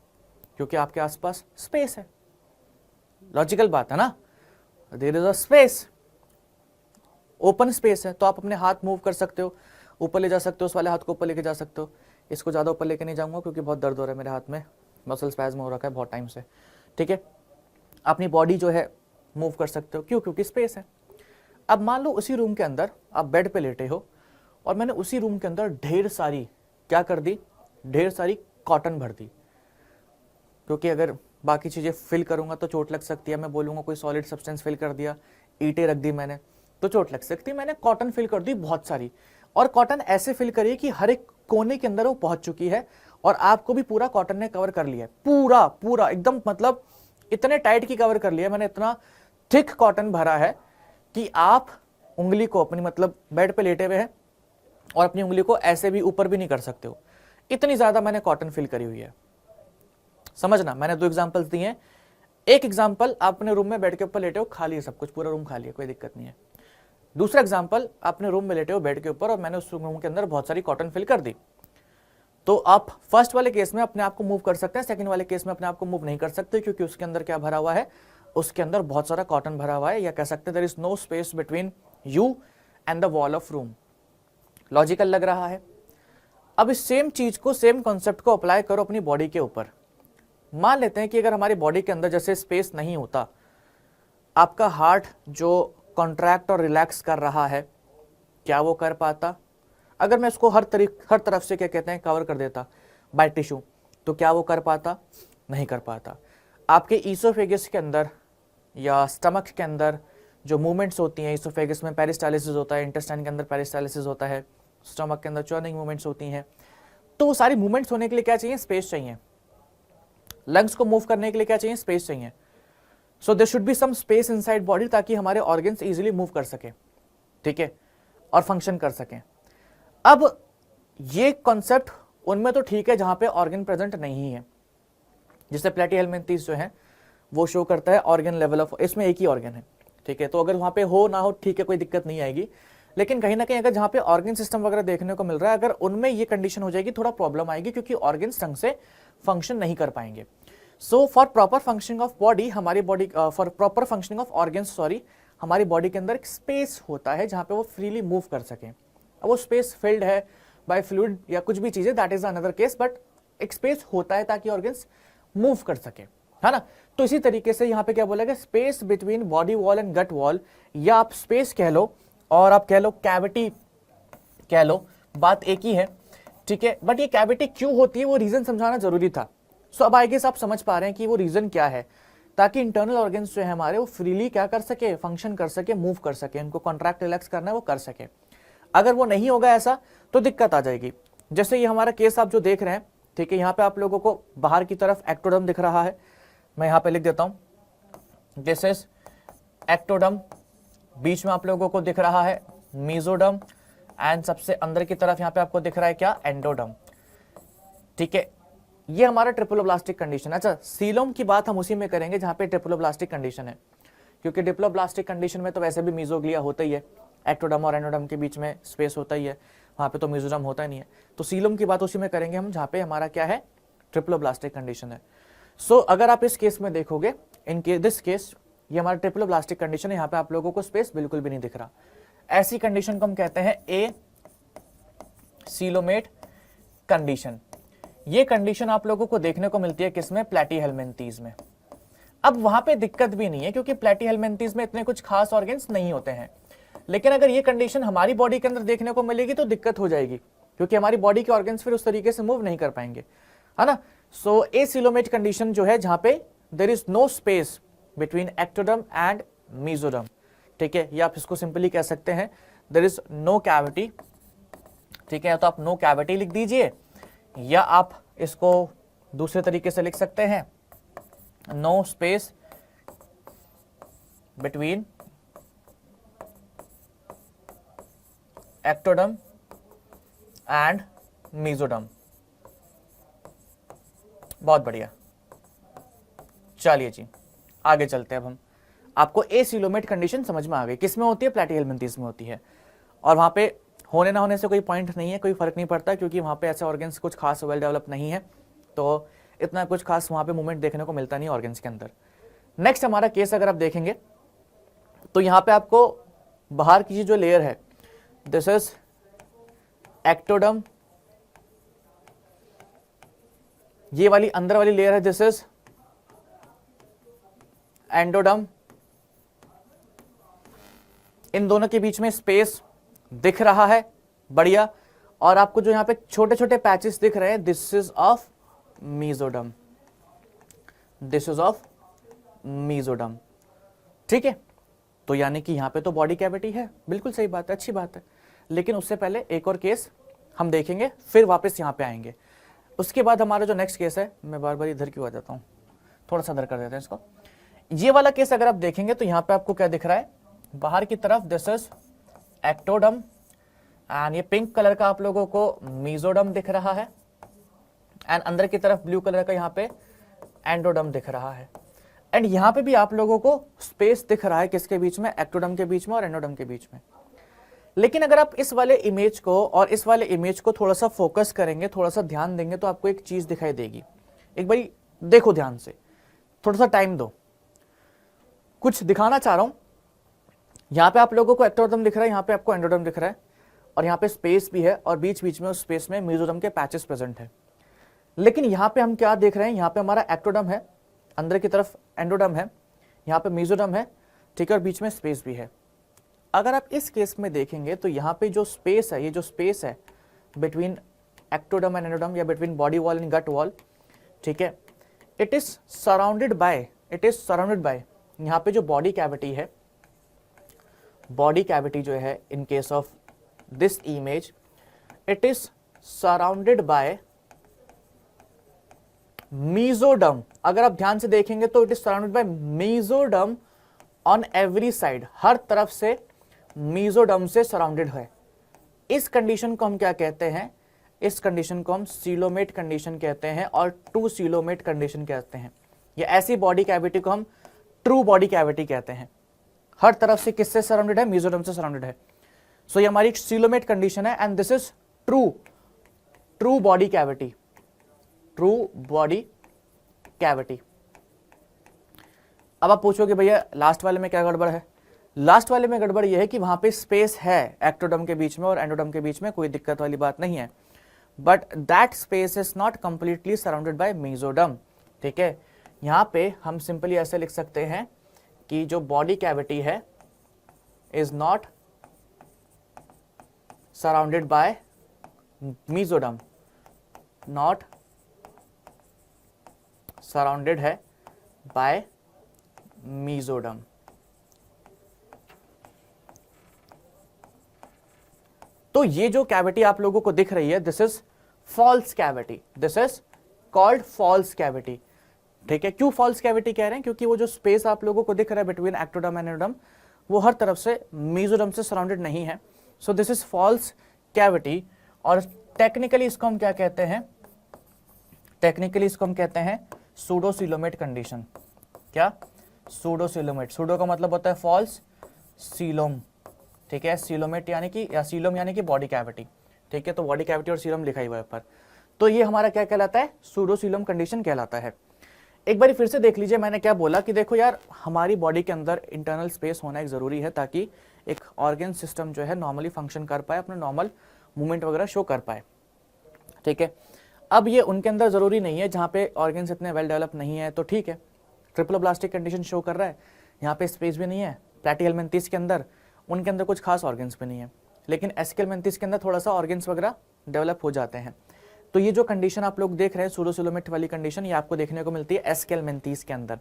क्योंकि आपके आसपास स्पेस है। लॉजिकल बात है ना, there is a space, open space है, तो आप अपने हाथ मूव कर सकते हो, ऊपर ले जा सकते हो, उस वाले हाथ को ऊपर लेके जा सकते हो। इसको ज़्यादा ऊपर लेके नहीं जाऊंगा क्योंकि बहुत दर्द हो रहा है मेरे हाथ में, मसल स्पैज़म हो रखा है बहुत टाइम से। ठीक है, अपनी बॉडी जो है मूव कर सकते हो, क्यों, क्योंकि स्पेस है। अब मान लो उसी रूम के अंदर आप बेड पे लेटे हो और मैंने उसी रूम के अंदर ढेर सारी क्या कर दी, ढेर सारी कॉटन भर दी, क्योंकि अगर बाकी चीज़ें फिल करूंगा तो चोट लग सकती है। मैं बोलूँगा कोई सॉलिड सब्सटेंस फिल कर दिया, ईंटें रख दी मैंने, तो चोट लग सकती है। मैंने कॉटन फिल कर दी बहुत सारी, और कॉटन ऐसे फिल करी कि हर एक कोने के अंदर वो पहुंच चुकी है, और आपको भी पूरा कॉटन ने कवर कर लिया है, पूरा पूरा एकदम, मतलब इतने टाइट की कवर कर लिया मैंने, इतना थिक कॉटन भरा है कि आप उंगली को अपनी, मतलब बेड पे लेटे हुए हैं और अपनी उंगली को ऐसे भी ऊपर भी नहीं कर सकते हो, इतनी ज्यादा मैंने कॉटन फिल करी हुई है। समझना, मैंने 2 एग्जांपल्स दिए हैं। एक एग्जांपल, आप अपने रूम में बेड के ऊपर लेटे हो, खाली है सब कुछ, पूरा रूम खाली है, कोई दिक्कत नहीं है। दूसरा एग्जांपल, अपने रूम में लेटे हो बेड के ऊपर और मैंने उस रूम के अंदर बहुत सारी कॉटन फिल कर दी। तो आप फर्स्ट वाले केस में अपने आप को मूव कर सकते हैं, सेकंड वाले केस में अपने आप को मूव नहीं कर सकते, क्योंकि उसके अंदर क्या भरा हुआ है, उसके अंदर बहुत सारा कॉटन भरा हुआ है, या कह सकते हैं there is no space between you and the wall of room. Logical लग रहा है। अब इस सेम चीज को, सेम कॉन्सेप्ट को अप्लाई करो अपनी बॉडी के ऊपर। मान लेते हैं कि अगर हमारी बॉडी के अंदर जैसे स्पेस नहीं होता, आपका हार्ट जो कॉन्ट्रैक्ट और रिलैक्स कर रहा है, क्या वो कर पाता? अगर मैं इसको हर तरफ से क्या कहते हैं कवर कर देता बाय टिश्यू, तो क्या वो कर पाता? नहीं कर पाता। आपके ईसोफेगस के अंदर या स्टमक के अंदर जो मूवमेंट्स होती हैं, ईसोफेगस में पेरिस्टालिसिस होता है, इंटेस्टाइन के अंदर पेरिस्टालिसिस होता है, स्टमक के अंदर चर्निंग मूवमेंट्स होती हैं, तो वो सारी मूवमेंट्स होने के लिए क्या चाहिए? स्पेस चाहिए। लंग्स को मूव करने के लिए क्या चाहिए? स्पेस चाहिए। So there should be some space inside body, ताकि हमारे ऑर्गन्स इजीली मूव कर सके, ठीक है, और फंक्शन कर सकें। अब ये कॉन्सेप्ट उनमें तो ठीक है जहां पे ऑर्गन प्रेजेंट नहीं है, जिससे प्लेटीहेलमिन्थीज जो है वो शो करता है ऑर्गन लेवल ऑफ, इसमें एक ही ऑर्गन है, ठीक है। तो अगर वहां पे हो ना हो ठीक है, कोई दिक्कत नहीं आएगी। लेकिन कहीं ना कहीं अगर जहां पे ऑर्गन सिस्टम वगैरह देखने को मिल रहा है, अगर उनमें ये कंडीशन हो जाएगी, थोड़ा प्रॉब्लम आएगी, क्योंकि ऑर्गन ढंग से फंक्शन नहीं कर पाएंगे। So for proper functioning of body, हमारी body for proper functioning of organs, sorry, हमारी बॉडी के अंदर एक स्पेस होता है जहां पे वो फ्रीली मूव कर सके। अब वो स्पेस फिल्ड है बाय फ्लूइड या कुछ भी चीजें, that is another case, but एक स्पेस होता है ताकि ऑर्गन्स मूव कर सके, है ना। तो इसी तरीके से यहाँ पे क्या बोला गया, space between body wall and gut wall, या आप स्पेस कह लो और आप कह लो कैविटी कह लो, बात एक ही है, ठीक है। बट ये कैविटी क्यों होती है वो रीजन समझाना जरूरी था। सो अब आई गेस आप समझ पा रहे हैं कि वो रीजन क्या है, ताकि इंटरनल ऑर्गन्स जो है हमारे वो फ्रीली क्या कर सके, फंक्शन कर सके, मूव कर सके, उनको कॉन्ट्रैक्ट रिलैक्स करना है वो कर सके। अगर वो नहीं होगा ऐसा तो दिक्कत आ जाएगी। जैसे ये हमारा केस आप जो देख रहे हैं, ठीक है, यहाँ पे आप लोगों को बाहर की तरफ एक्टोडम दिख रहा है, मैं यहाँ पे लिख देता हूं, दिस इज एक्टोडम, बीच में आप लोगों को दिख रहा है मीजोडम, एंड सबसे अंदर की तरफ यहाँ पे आपको दिख रहा है क्या, एंडोडम, ठीक है। ये हमारा ट्रिप्लोब्लास्टिक कंडीशन। अच्छा, सीलोम की बात हम उसी में करेंगे जहां पे ट्रिप्लोब्लास्टिक कंडीशन है, क्योंकि डिप्लोब्लास्टिक कंडीशन में तो वैसे भी मीजोग्लिया होता ही है, एक्टोडम और एंडोडम के बीच में स्पेस होता ही है, वहां पे तो मीजोडम होता ही नहीं है। तो सीलोम की बात उसी में करेंगे हम जहां पे हमारा क्या है, ट्रिप्लोब्लास्टिक कंडीशन है। सो अगर आप इस केस में देखोगे, इन दिस केस, ये हमारा ट्रिप्लोब्लास्टिक कंडीशन है, यहाँ पे आप लोगों को स्पेस बिल्कुल भी नहीं दिख रहा। ऐसी कंडीशन को हम कहते हैं ए सीलोमेट कंडीशन। ये कंडीशन आप लोगों को देखने को मिलती है किसमें, प्लैटीहेलमिन्थीज में। अब वहां पे दिक्कत भी नहीं है, क्योंकि प्लैटीहेलमिन्थीज में इतने कुछ खास ऑर्गन्स नहीं होते हैं। लेकिन अगर ये कंडीशन हमारी बॉडी के अंदर देखने को मिलेगी तो दिक्कत हो जाएगी, क्योंकि हमारी बॉडी के ऑर्गन्स फिर उस तरीके से मूव नहीं कर पाएंगे, है ना। सो ए सीलोमेट कंडीशन जो है, जहां पे there is no space between ectoderm and mesoderm, ठीक है, या आप इसको सिंपली कह सकते हैं देयर इज नो कैविटी, ठीक है। तो आप नो कैविटी लिख दीजिए, या आप इसको दूसरे तरीके से लिख सकते हैं, no space between ectoderm and mesoderm. बहुत बढ़िया, चलिए जी आगे चलते हैं। अब हम आपको ए सीलोमेट कंडीशन समझ में आ गई, किसमें होती है, प्लैटीहेलमिन्थीज में होती है। और वहां पे होने ना होने से कोई पॉइंट नहीं है, कोई फर्क नहीं पड़ता, क्योंकि वहां पे ऐसे ऑर्गन्स कुछ खास वेल डेवलप नहीं है, तो इतना कुछ खास वहां पे मूवमेंट देखने को मिलता नहीं ऑर्गन्स के अंदर। नेक्स्ट हमारा केस अगर आप देखेंगे तो यहाँ पे आपको बाहर की जो लेयर है, दिस इज एक्टोडम, ये वाली अंदर वाली लेयर है, दिस इज एंडोडम। इन दोनों के बीच में स्पेस दिख रहा है, बढ़िया। और आपको जो यहां पे छोटे छोटे पैचेस दिख रहे हैं, this is of mesoderm, this is of mesoderm, ठीक है। तो यानी कि यहां पे तो बॉडी कैविटी है, बिल्कुल सही बात है, अच्छी बात है। लेकिन उससे पहले एक और केस हम देखेंगे, फिर वापस यहां पे आएंगे। उसके बाद हमारा जो नेक्स्ट केस है, मैं बार बार इधर क्यों आ जाता हूं, थोड़ा सा इधर कर देते हैं इसको। ये वाला केस अगर आप देखेंगे तो यहां पे आपको क्या दिख रहा है, बाहर की तरफ दिस इज एक्टोडम, एंड ये पिंक कलर का आप लोगों को मीजोडम दिख रहा है, एंड अंदर की तरफ ब्लू कलर का यहाँ पे एंडोडम दिख रहा है। एंड यहाँ पे भी आप लोगों को स्पेस दिख रहा है, किसके बीच में, एक्टोडम के बीच में और एंडोडम के बीच में। लेकिन अगर आप इस वाले इमेज को और इस वाले इमेज को थोड़ा सा फोकस करेंगे, थोड़ा सा ध्यान देंगे, तो आपको एक चीज दिखाई देगी। एक बारी देखो ध्यान से, थोड़ा सा टाइम दो, कुछ दिखाना चाह रहा हूं। यहाँ पे आप लोगों को एक्टोडम दिख रहा है, यहाँ पे आपको एंडोडम दिख रहा है, और यहाँ पे स्पेस भी है, और बीच बीच में उस स्पेस में मीजोडम के पैचेस प्रेजेंट है। लेकिन यहाँ पे हम क्या देख रहे हैं, यहाँ पे हमारा एक्टोडम है, अंदर की तरफ एंडोडम है, यहाँ पे मीजोडम है, ठीक है, और बीच में स्पेस भी है। अगर आप इस केस में देखेंगे तो यहाँ पे जो स्पेस है, ये जो स्पेस है बिटवीन एक्टोडम एंड एंडोडम, या between body wall and gut wall, ठीक है, इट इज सराउंडेड बाय यहाँ पे जो बॉडी कैविटी है, बॉडी कैविटी जो है in case of this image, it is surrounded by mesoderm. अगर आप ध्यान से देखेंगे तो it is surrounded by mesoderm on every side, हर तरफ से मीजोडम से सराउंडेड है। इस कंडीशन को हम क्या कहते हैं, इस कंडीशन को हम सीलोमेट कंडीशन कहते हैं और टू सीलोमेट कंडीशन कहते हैं। या ऐसी बॉडी कैविटी को हम ट्रू बॉडी कैविटी कहते हैं। हर तरफ से किससे सराउंडेड है, मेसोडर्म से सराउंडेड है। सो ये हमारी सीलोमेट कंडीशन है and this is true body cavity, true body cavity. अब आप पूछोगे भैया लास्ट वाले में क्या गड़बड़ है। लास्ट वाले में गड़बड़ यह है कि वहां पे स्पेस है एक्टोडर्म के बीच में और एंडोडर्म के बीच में, कोई दिक्कत वाली बात नहीं है, but that space is not completely surrounded by mesoderm. ठीक है, यहां पे हम सिंपली ऐसे लिख सकते हैं कि जो बॉडी कैविटी है is not surrounded by mesoderm, not surrounded है बाय मेसोडर्म। तो ये जो कैविटी आप लोगों को दिख रही है, this is false cavity, this is called false cavity. ठीक है, क्यों फॉल्स कैविटी कह रहे हैं, क्योंकि वो जो स्पेस आप लोगों को दिख रहा है बिटवीन एक्टोडर्म एंड एंडोडर्म, वो हर तरफ से मेसोडर्म से सराउंडेड नहीं है। So this is false cavity. और टेक्निकली इसको हम क्या कहते हैं, टेक्निकली इसको हम कहते हैं सूडोसीलोमेट कंडीशन। क्या, सूडोसीलोमेट। सूडो का मतलब होता है फॉल्स, सीलोम, ठीक है, सीलोमेट यानी कि, या सीलोम यानी कि बॉडी कैविटी। ठीक है, तो बॉडी कैविटी और सीलोम लिखा ही हुआ है पर, तो ये हमारा क्या कहलाता है, सूडोसीलोम कंडीशन कहलाता है। एक बार फिर से देख लीजिए मैंने क्या बोला कि देखो यार, हमारी बॉडी के अंदर इंटरनल स्पेस होना एक जरूरी है ताकि एक ऑर्गन सिस्टम जो है नॉर्मली फंक्शन कर पाए, अपना नॉर्मल मूवमेंट वगैरह शो कर पाए। ठीक है, अब ये उनके अंदर जरूरी नहीं है जहाँ पे ऑर्गन्स इतने वेल डेवलप नहीं है, तो ठीक है, ट्रिप्लोब्लास्टिक कंडीशन शो कर रहा है, यहाँ पे स्पेस भी नहीं है। प्लैटीहेलमिन्थेस के अंदर, उनके अंदर कुछ खास ऑर्गन्स भी नहीं है, लेकिन एस्केलमिन्थेस के अंदर थोड़ा सा ऑर्गन्स वगैरह डेवलप हो जाते हैं। तो ये जो कंडीशन आप लोग देख रहे हैं सूडोसीलोमेट वाली कंडीशन, ये आपको देखने को मिलती है एस्केलमिन्थेस के अंदर।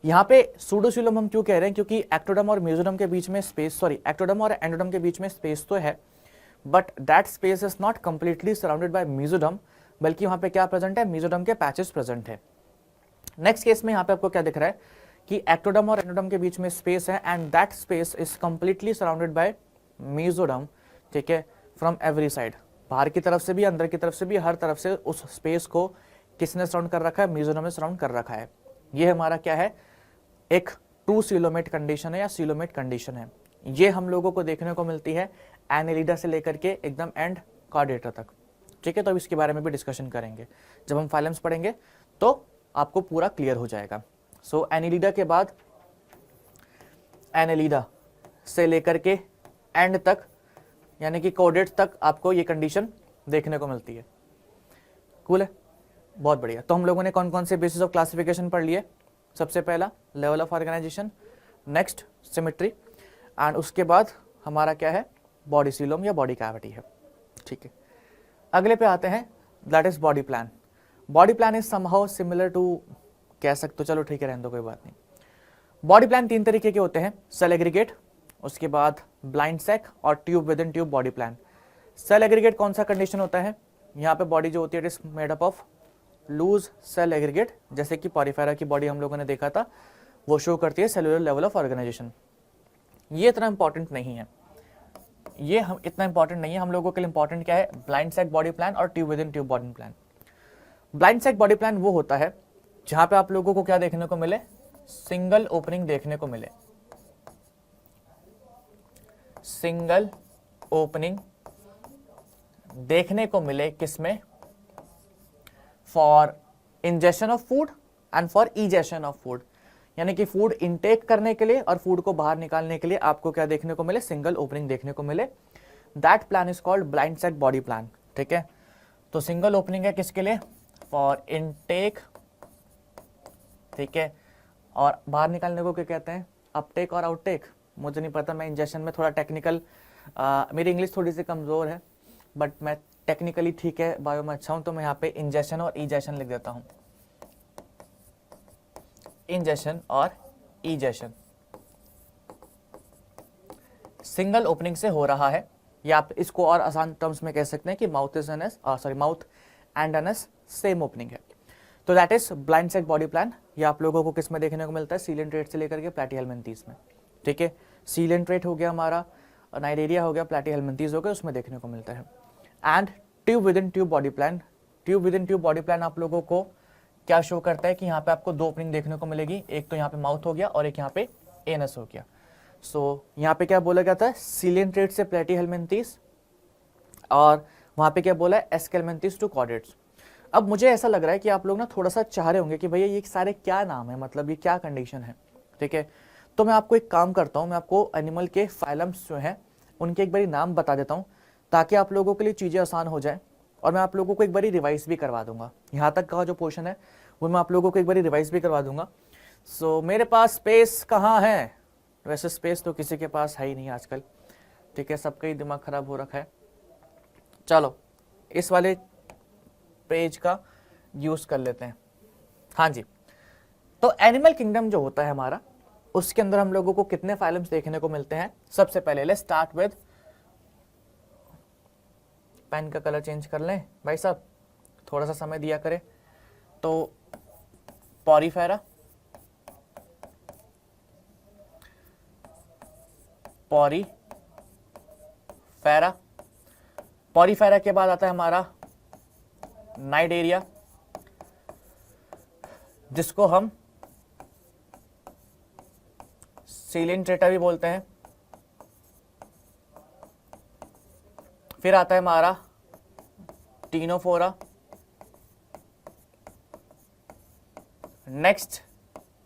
यहाँ पे सूडोसीलोम हम क्यों कह रहे हैं, क्योंकि एक्टोडर्म और मेसोडर्म के बीच में स्पेस, सॉरी एक्टोडर्म और एंडोडर्म के बीच में स्पेस तो है, but that space is not completely surrounded by mesoderm, बल्कि वहाँ पे क्या प्रेजेंट है, मेसोडर्म के पैचेस प्रेजेंट है। नेक्स्ट केस में यहाँ पे आपको क्या दिख रहा है कि एक्टोडर्म और एंडोडर्म के बीच में स्पेस है and that space is completely surrounded by mesoderm. ठीक है, फ्रॉम एवरी साइड, बाहर की तरफ से भी, अंदर की तरफ से भी, हर तरफ से उस स्पेस को किसने सराउंड कर रखा है, मेसोडर्म ने सराउंड कर रखा है। ये हमारा क्या है, एक ट्रू सीलोमेट कंडीशन है या सीलोमेट कंडीशन है। ये हम लोगों को देखने को मिलती है एनेलिडा से लेकर के एकदम एंड कॉर्डेटा तक। ठीक है, तो अब इसके बारे में भी डिस्कशन करेंगे, जब हम फाइलम्स पढ़ेंगे तो आपको पूरा क्लियर हो जाएगा। सो एनेलिडा के बाद, एनेलिडा से लेकर के एंड तक यानी कि कॉर्डेट तक आपको ये कंडीशन देखने को मिलती है। कूल है, बहुत बढ़िया। तो हम लोगों ने कौन कौन से बेसिस ऑफ क्लासिफिकेशन पढ़ लिए, सबसे पहला level of organisation, next symmetry, and उसके बाद हमारा क्या है, बॉडी सीलोम या बॉडी कैविटी है। ठीक है, अगले पे आते हैं, that is body plan. Body plan is somehow similar to, कह सकते हो, चलो ठीक है, रहने दो, कोई बात नहीं। बॉडी प्लान तीन तरीके के होते हैं, सेल एग्रीगेट, उसके बाद ब्लाइंड सैक और tube within tube body plan. Cell aggregate कौन सा कंडीशन होता है, यहाँ पे बॉडी जो होती है it is made up of loose cell aggregate, जैसे कि पॉरीफेरा की बॉडी हम लोगों ने देखा था, वो शो करती है सेलुलर लेवल ऑफ ऑर्गेनाइजेशन। ये इतना इंपॉर्टेंट नहीं है, ये हम इतना इंपॉर्टेंट नहीं है, हम लोगों के लिए इंपॉर्टेंट क्या है, ब्लाइंड सैक बॉडी प्लान और tube within tube body plan. Blind sac body plan वो होता है जहां पे आप लोगों को क्या देखने को मिले, सिंगल ओपनिंग देखने को मिले, सिंगल ओपनिंग देखने को मिले, किसमें, for ingestion of food and for egestion of food, यानी कि फूड इनटेक करने के लिए और फूड को बाहर निकालने के लिए आपको क्या देखने को मिले, सिंगल ओपनिंग देखने को मिले। That plan is called blind sac body plan. ठीक है, तो सिंगल ओपनिंग है किसके लिए, फॉर इनटेक, ठीक है, और बाहर निकालने को क्या कहते हैं, अपटेक और आउटटेक। मुझे नहीं पता, मैं इंजेक्शन में थोड़ा टेक्निकल, मेरी इंग्लिश थोड़ी सी कमज़ोर है, बट मैं टेक्निकली ठीक है, बायो में अच्छा हूं, तो मैं यहाँ पे इंजेक्शन और इजेशन लिख देता हूँ, इंजेक्शन और इजेशन सिंगल ओपनिंग से हो रहा है, या आप इसको और आसान टर्म्स में कह सकते हैं कि mouth is anus, sorry mouth and anus same opening है। तो that is blind sac body plan. ये आप लोगों को किस में देखने को मिलता है, सीलेंट्रेट से लेकर के प्लैटीहेलमिन्थेस में। ठीक है, सीलेंट्रेट हो गया हमारा, नाइडेरिया हो गया, प्लैटीहेल्मिन्थेस हो गया, उसमें देखने को मिलता है। And tube within tube body plan, tube within tube body plan आप लोगों को क्या शो करता है कि यहाँ पे आपको दो ओपनिंग देखने को मिलेगी, एक तो यहाँ पे माउथ हो गया और एक यहाँ पे एनस हो गया। सो यहाँ पे क्या बोला गया था, सीलियन से प्लैटीहेल्मिन्थेस, और वहाँ पे क्या बोला है, एस्केल्मिन्थेस टू कॉर्डेट्स। अब मुझे ऐसा लग रहा है कि आप लोग ना थोड़ा सा चाह रहे होंगे कि भैया ये सारे क्या नाम है, मतलब ये क्या कंडीशन है, ठीक है। तो मैं आपको एक काम करता हूँ, मैं आपको एनिमल के फाइलम्स जो हैं उनके एक बारी नाम बता देता हूँ ताकि आप लोगों के लिए चीज़ें आसान हो जाए, और मैं आप लोगों को एक बारी रिवाइज भी करवा दूंगा। यहाँ तक का जो पोर्शन है वो मैं आप लोगों को एक बारी रिवाइज भी करवा दूंगा। सो मेरे पास स्पेस कहाँ है, वैसे स्पेस तो किसी के पास है ही नहीं आजकल, ठीक है, सबका ही दिमाग खराब हो रखा है। चलो इस वाले पेज का यूज कर लेते हैं। हाँ जी, तो एनिमल किंगडम जो होता है हमारा, उसके अंदर हम लोगों को कितने फाइलम्स देखने को मिलते हैं। सबसे पहले लेट्स स्टार्ट विद, पेन का कलर चेंज कर लें भाई साहब, थोड़ा सा समय दिया करें। तो पॉरीफेरा, पॉरीफेरा, पॉरीफेरा के बाद आता है हमारा नाइडेरिया, जिसको हम सीलियन भी बोलते हैं। फिर आता है हमारा Ctenophora, next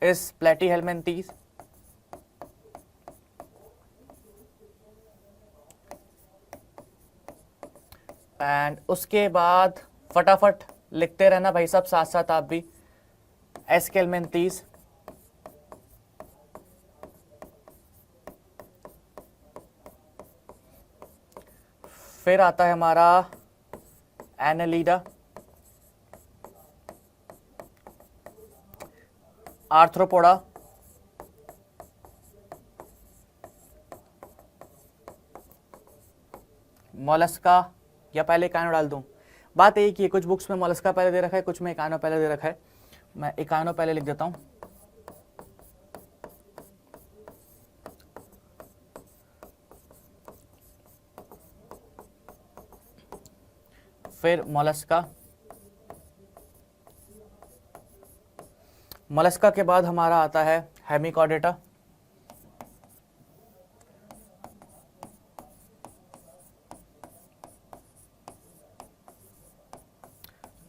is Platyhelminthes, and उसके बाद फटाफट लिखते रहना भाई साहब साथ साथ आप भी, एस्केल्मिन्थेस, फिर आता है हमारा एनालिडा, आर्थ्रोपोडा, मोलस्का, या पहले इकानो डाल दूं, बात यही कि कुछ बुक्स में मोलस्का पहले दे रखा है, कुछ में इकानो पहले दे रखा है, मैं इकानो पहले लिख देता हूं। फिर मोलस्का, मोलस्का के बाद हमारा आता है हेमिकॉर्डेटा,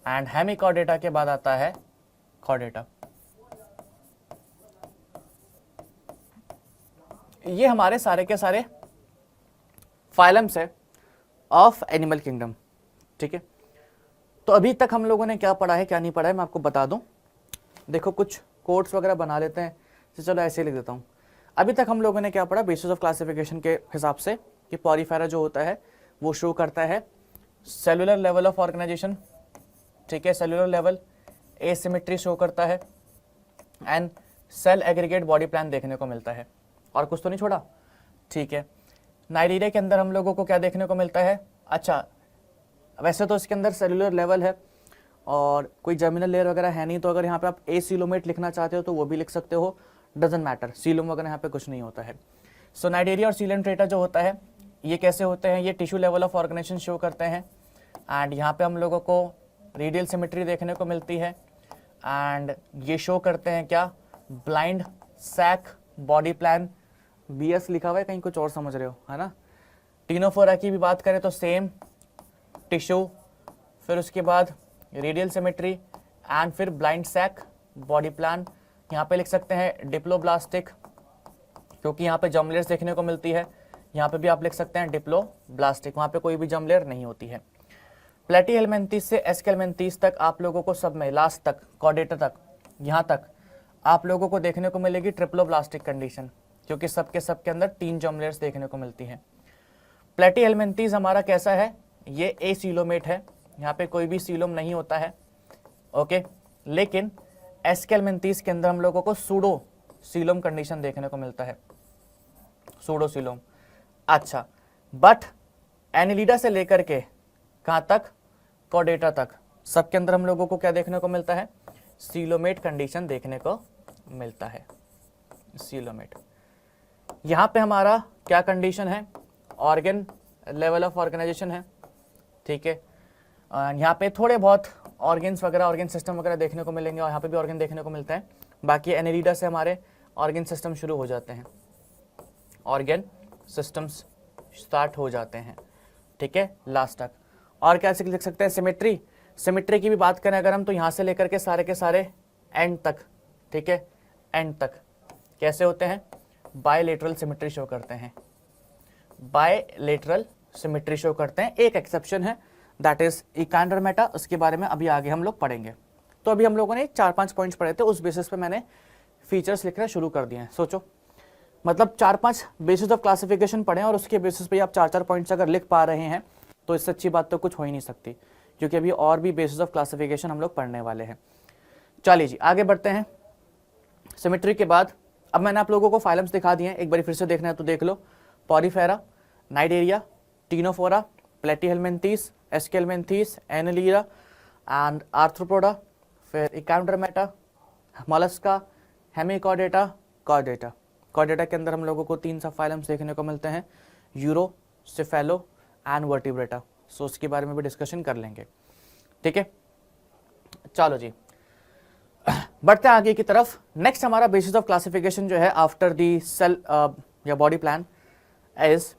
एंड हेमिकॉर्डेटा के बाद आता है कॉर्डेटा। ये हमारे सारे के सारे फाइलम्स है ऑफ एनिमल किंगडम, ठीक है। तो अभी तक हम लोगों ने क्या पढ़ा है क्या नहीं पढ़ा है मैं आपको बता दूं। देखो कुछ कोड्स वगैरह बना लेते हैं, तो चलो ऐसे ही लिख देता हूं। अभी तक हम लोगों ने क्या पढ़ा, बेसिस ऑफ क्लासिफिकेशन के हिसाब से कि पॉरीफेरा जो होता है वो शो करता है सेलुलर लेवल ऑफ ऑर्गेनाइजेशन, ठीक है, सेलुलर लेवल, एसिमेट्री शो करता है, and cell aggregate body plan देखने को मिलता है। और कुछ तो नहीं छोड़ा, ठीक है। नाइडेरिया के अंदर हम लोगों को क्या देखने को मिलता है, अच्छा वैसे तो इसके अंदर सेलुलर लेवल है और कोई जर्मिनल लेयर वगैरह है नहीं, तो अगर यहाँ पे आप एसीलोमेट लिखना चाहते हो तो वो भी लिख सकते हो, डजंट मैटर, सीलोम वगैरह यहाँ पे कुछ नहीं होता है। सो नाइडेरिया और सीलियन ट्रेटा जो होता है ये कैसे होते हैं, ये tissue level of organisation show करते हैं, एंड यहाँ पे हम लोगों को रेडियल सिमेट्री देखने को मिलती है, एंड ये शो करते हैं क्या, blind sac body plan, BS लिखा हुआ है कहीं, कुछ और समझ रहे हो है ना। टीनोफोरा की भी बात करें तो सेम टिश्यू, फिर उसके बाद रेडियल सिमेट्री, एंड फिर ब्लाइंड सैक बॉडी प्लान। यहाँ पे लिख सकते हैं डिप्लोब्लास्टिक, क्योंकि यहाँ पे जर्म लेयर्स देखने को मिलती है, यहाँ पे भी आप लिख सकते हैं डिप्लोब्लास्टिक, वहाँ पे कोई भी जर्म लेयर नहीं होती है। प्लैटीहेल्मिन्थेस से एस्केल्मिन्थेस तक आप लोगों को सब में लास्ट तक कॉर्डेटा तक यहाँ तक आप लोगों को देखने को मिलेगी ट्रिप्लोब्लास्टिक कंडीशन, क्योंकि सबके सबके अंदर 3 जर्म लेयर्स देखने को मिलती हैं। प्लैटीहेल्मिन्थेस हमारा कैसा है, ये एसीलोमेट है, यहाँ पे कोई भी सीलोम नहीं होता है, ओके। लेकिन एस्केल्मिन्थेस के अंदर हम लोगों को सूडो सीलोम कंडीशन देखने को मिलता है, सूडो सीलोम। अच्छा, बट एनालिडा से लेकर के कहाँ तक, कॉर्डेटा तक, सबके अंदर हम लोगों को क्या देखने को मिलता है, सीलोमेट कंडीशन देखने को मिलता है, सीलोमेट। यहाँ पे हमारा क्या कंडीशन है, ऑर्गन लेवल ऑफ ऑर्गेनाइजेशन है, ठीक है। यहाँ पे थोड़े बहुत ऑर्गन्स वगैरह, ऑर्गन सिस्टम वगैरह देखने को मिलेंगे और यहाँ पे भी ऑर्गन देखने को मिलता है। बाकी एनेलिडा से हमारे ऑर्गन सिस्टम शुरू हो जाते हैं, ऑर्गन सिस्टम्स स्टार्ट हो जाते हैं, ठीक है, लास्ट तक। और क्या लिख सकते हैं, सिमेट्री। सिमेट्री की भी बात करें अगर हम, तो यहाँ से लेकर के सारे एंड तक, ठीक है, एंड तक कैसे होते हैं, बायलेटरल सिमेट्री शो करते हैं, बायलेटरल सिमेट्री शो करते हैं। एक एक्सेप्शन है, दैट इज इकांड्रोमेटा, उसके बारे में अभी आगे हम लोग पढ़ेंगे। तो अभी हम लोगों ने 4-5 पॉइंट्स पढ़े थे, उस बेसिस पे मैंने फीचर्स लिखना शुरू कर दिए हैं। सोचो, मतलब 4-5 बेसिस ऑफ क्लासिफिकेशन पढ़े और उसके बेसिस पे आप 4-4 पॉइंट्स अगर लिख पा रहे हैं तो इससे अच्छी बात तो कुछ हो ही नहीं सकती, क्योंकि अभी और भी बेसिस ऑफ क्लासिफिकेशन हम लोग पढ़ने वाले हैं। चलिए जी आगे बढ़ते हैं। सिमेट्री के बाद अब मैंने आप लोगों को फाइलम्स दिखा दिए हैं, एक बार फिर से देखना है तो देख लो। Porifera, Cnidaria, Ctenophora, Platyhelminthes, Aschelminthes, Annelida and Arthropoda, फिर Echinodermata, Mollusca, Hemichordata, Chordata. Chordata के अंदर हम लोगों को 3 सब फाइलम्स देखने को मिलते हैं, यूरो, सिफेलो एंड वर्टिब्रेटा। सो उसके बारे में भी डिस्कशन कर लेंगे, ठीक है। चलो जी बढ़ते हैं आगे की तरफ। नेक्स्ट हमारा बेसिस ऑफ क्लासिफिकेशन जो है आफ्टर दी सेल या बॉडी प्लान इज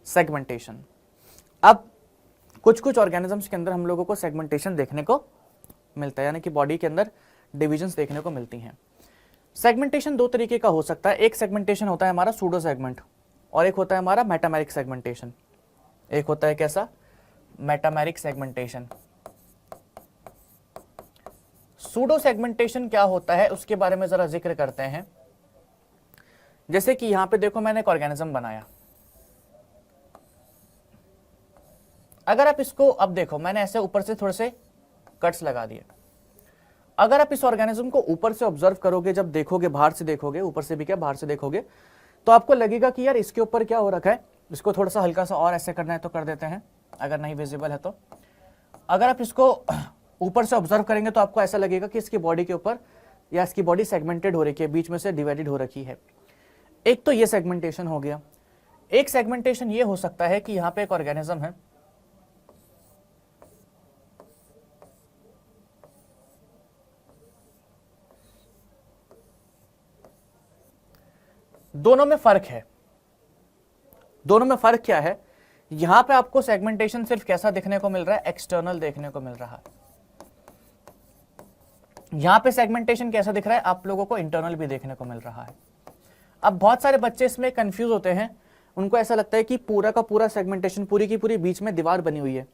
सेगमेंटेशन। अब कुछ ऑर्गेनिजम्स के अंदर हम लोगों को सेगमेंटेशन देखने को मिलता है, यानी कि बॉडी के अंदर डिविजन्स देखने को मिलती हैं। सेगमेंटेशन 2 तरीके का हो सकता है। एक सेगमेंटेशन होता है हमारा सूडो सेगमेंट और एक होता है हमारा मेटामेरिक सेगमेंटेशन। एक होता है कैसा, मेटामेरिक सेगमेंटेशन। सूडो सेगमेंटेशन क्या होता है उसके बारे में जरा जिक्र करते हैं। जैसे कि यहां पे देखो मैंने एक ऑर्गेनिज्म बनाया, अगर आप इसको, अब देखो मैंने ऐसे ऊपर से थोड़े से कट्स लगा दिए। अगर आप इस ऑर्गेनिज्म को ऊपर से ऑब्जर्व करोगे, जब देखोगे, बाहर से देखोगे, ऊपर से भी क्या बाहर से देखोगे, तो आपको लगेगा कि यार इसके ऊपर क्या हो रखा है। इसको थोड़ा सा हल्का सा और ऐसे करना है तो कर देते हैं, अगर नहीं विजिबल है तो। अगर आप इसको ऊपर से ऑब्जर्व करेंगे तो आपको ऐसा लगेगा कि इसकी बॉडी के ऊपर या इसकी बॉडी सेगमेंटेड हो रखी है, बीच में से डिवाइडेड हो रखी है। एक तो ये सेगमेंटेशन हो गया। एक सेगमेंटेशन ये हो सकता है कि यहां पे एक ऑर्गेनिज्म है, दोनों में फर्क है। दोनों में फर्क क्या है, यहां पे आपको सेगमेंटेशन सिर्फ कैसा देखने को मिल रहा है, एक्सटर्नल देखने को मिल रहा है। यहां पे सेगमेंटेशन कैसा दिख रहा है, आप लोगों को इंटरनल भी देखने को मिल रहा है। अब बहुत सारे बच्चे इसमें कंफ्यूज होते हैं, उनको ऐसा लगता है कि पूरा का पूरा सेगमेंटेशन, पूरी की पूरी बीच में दीवार बनी हुई है,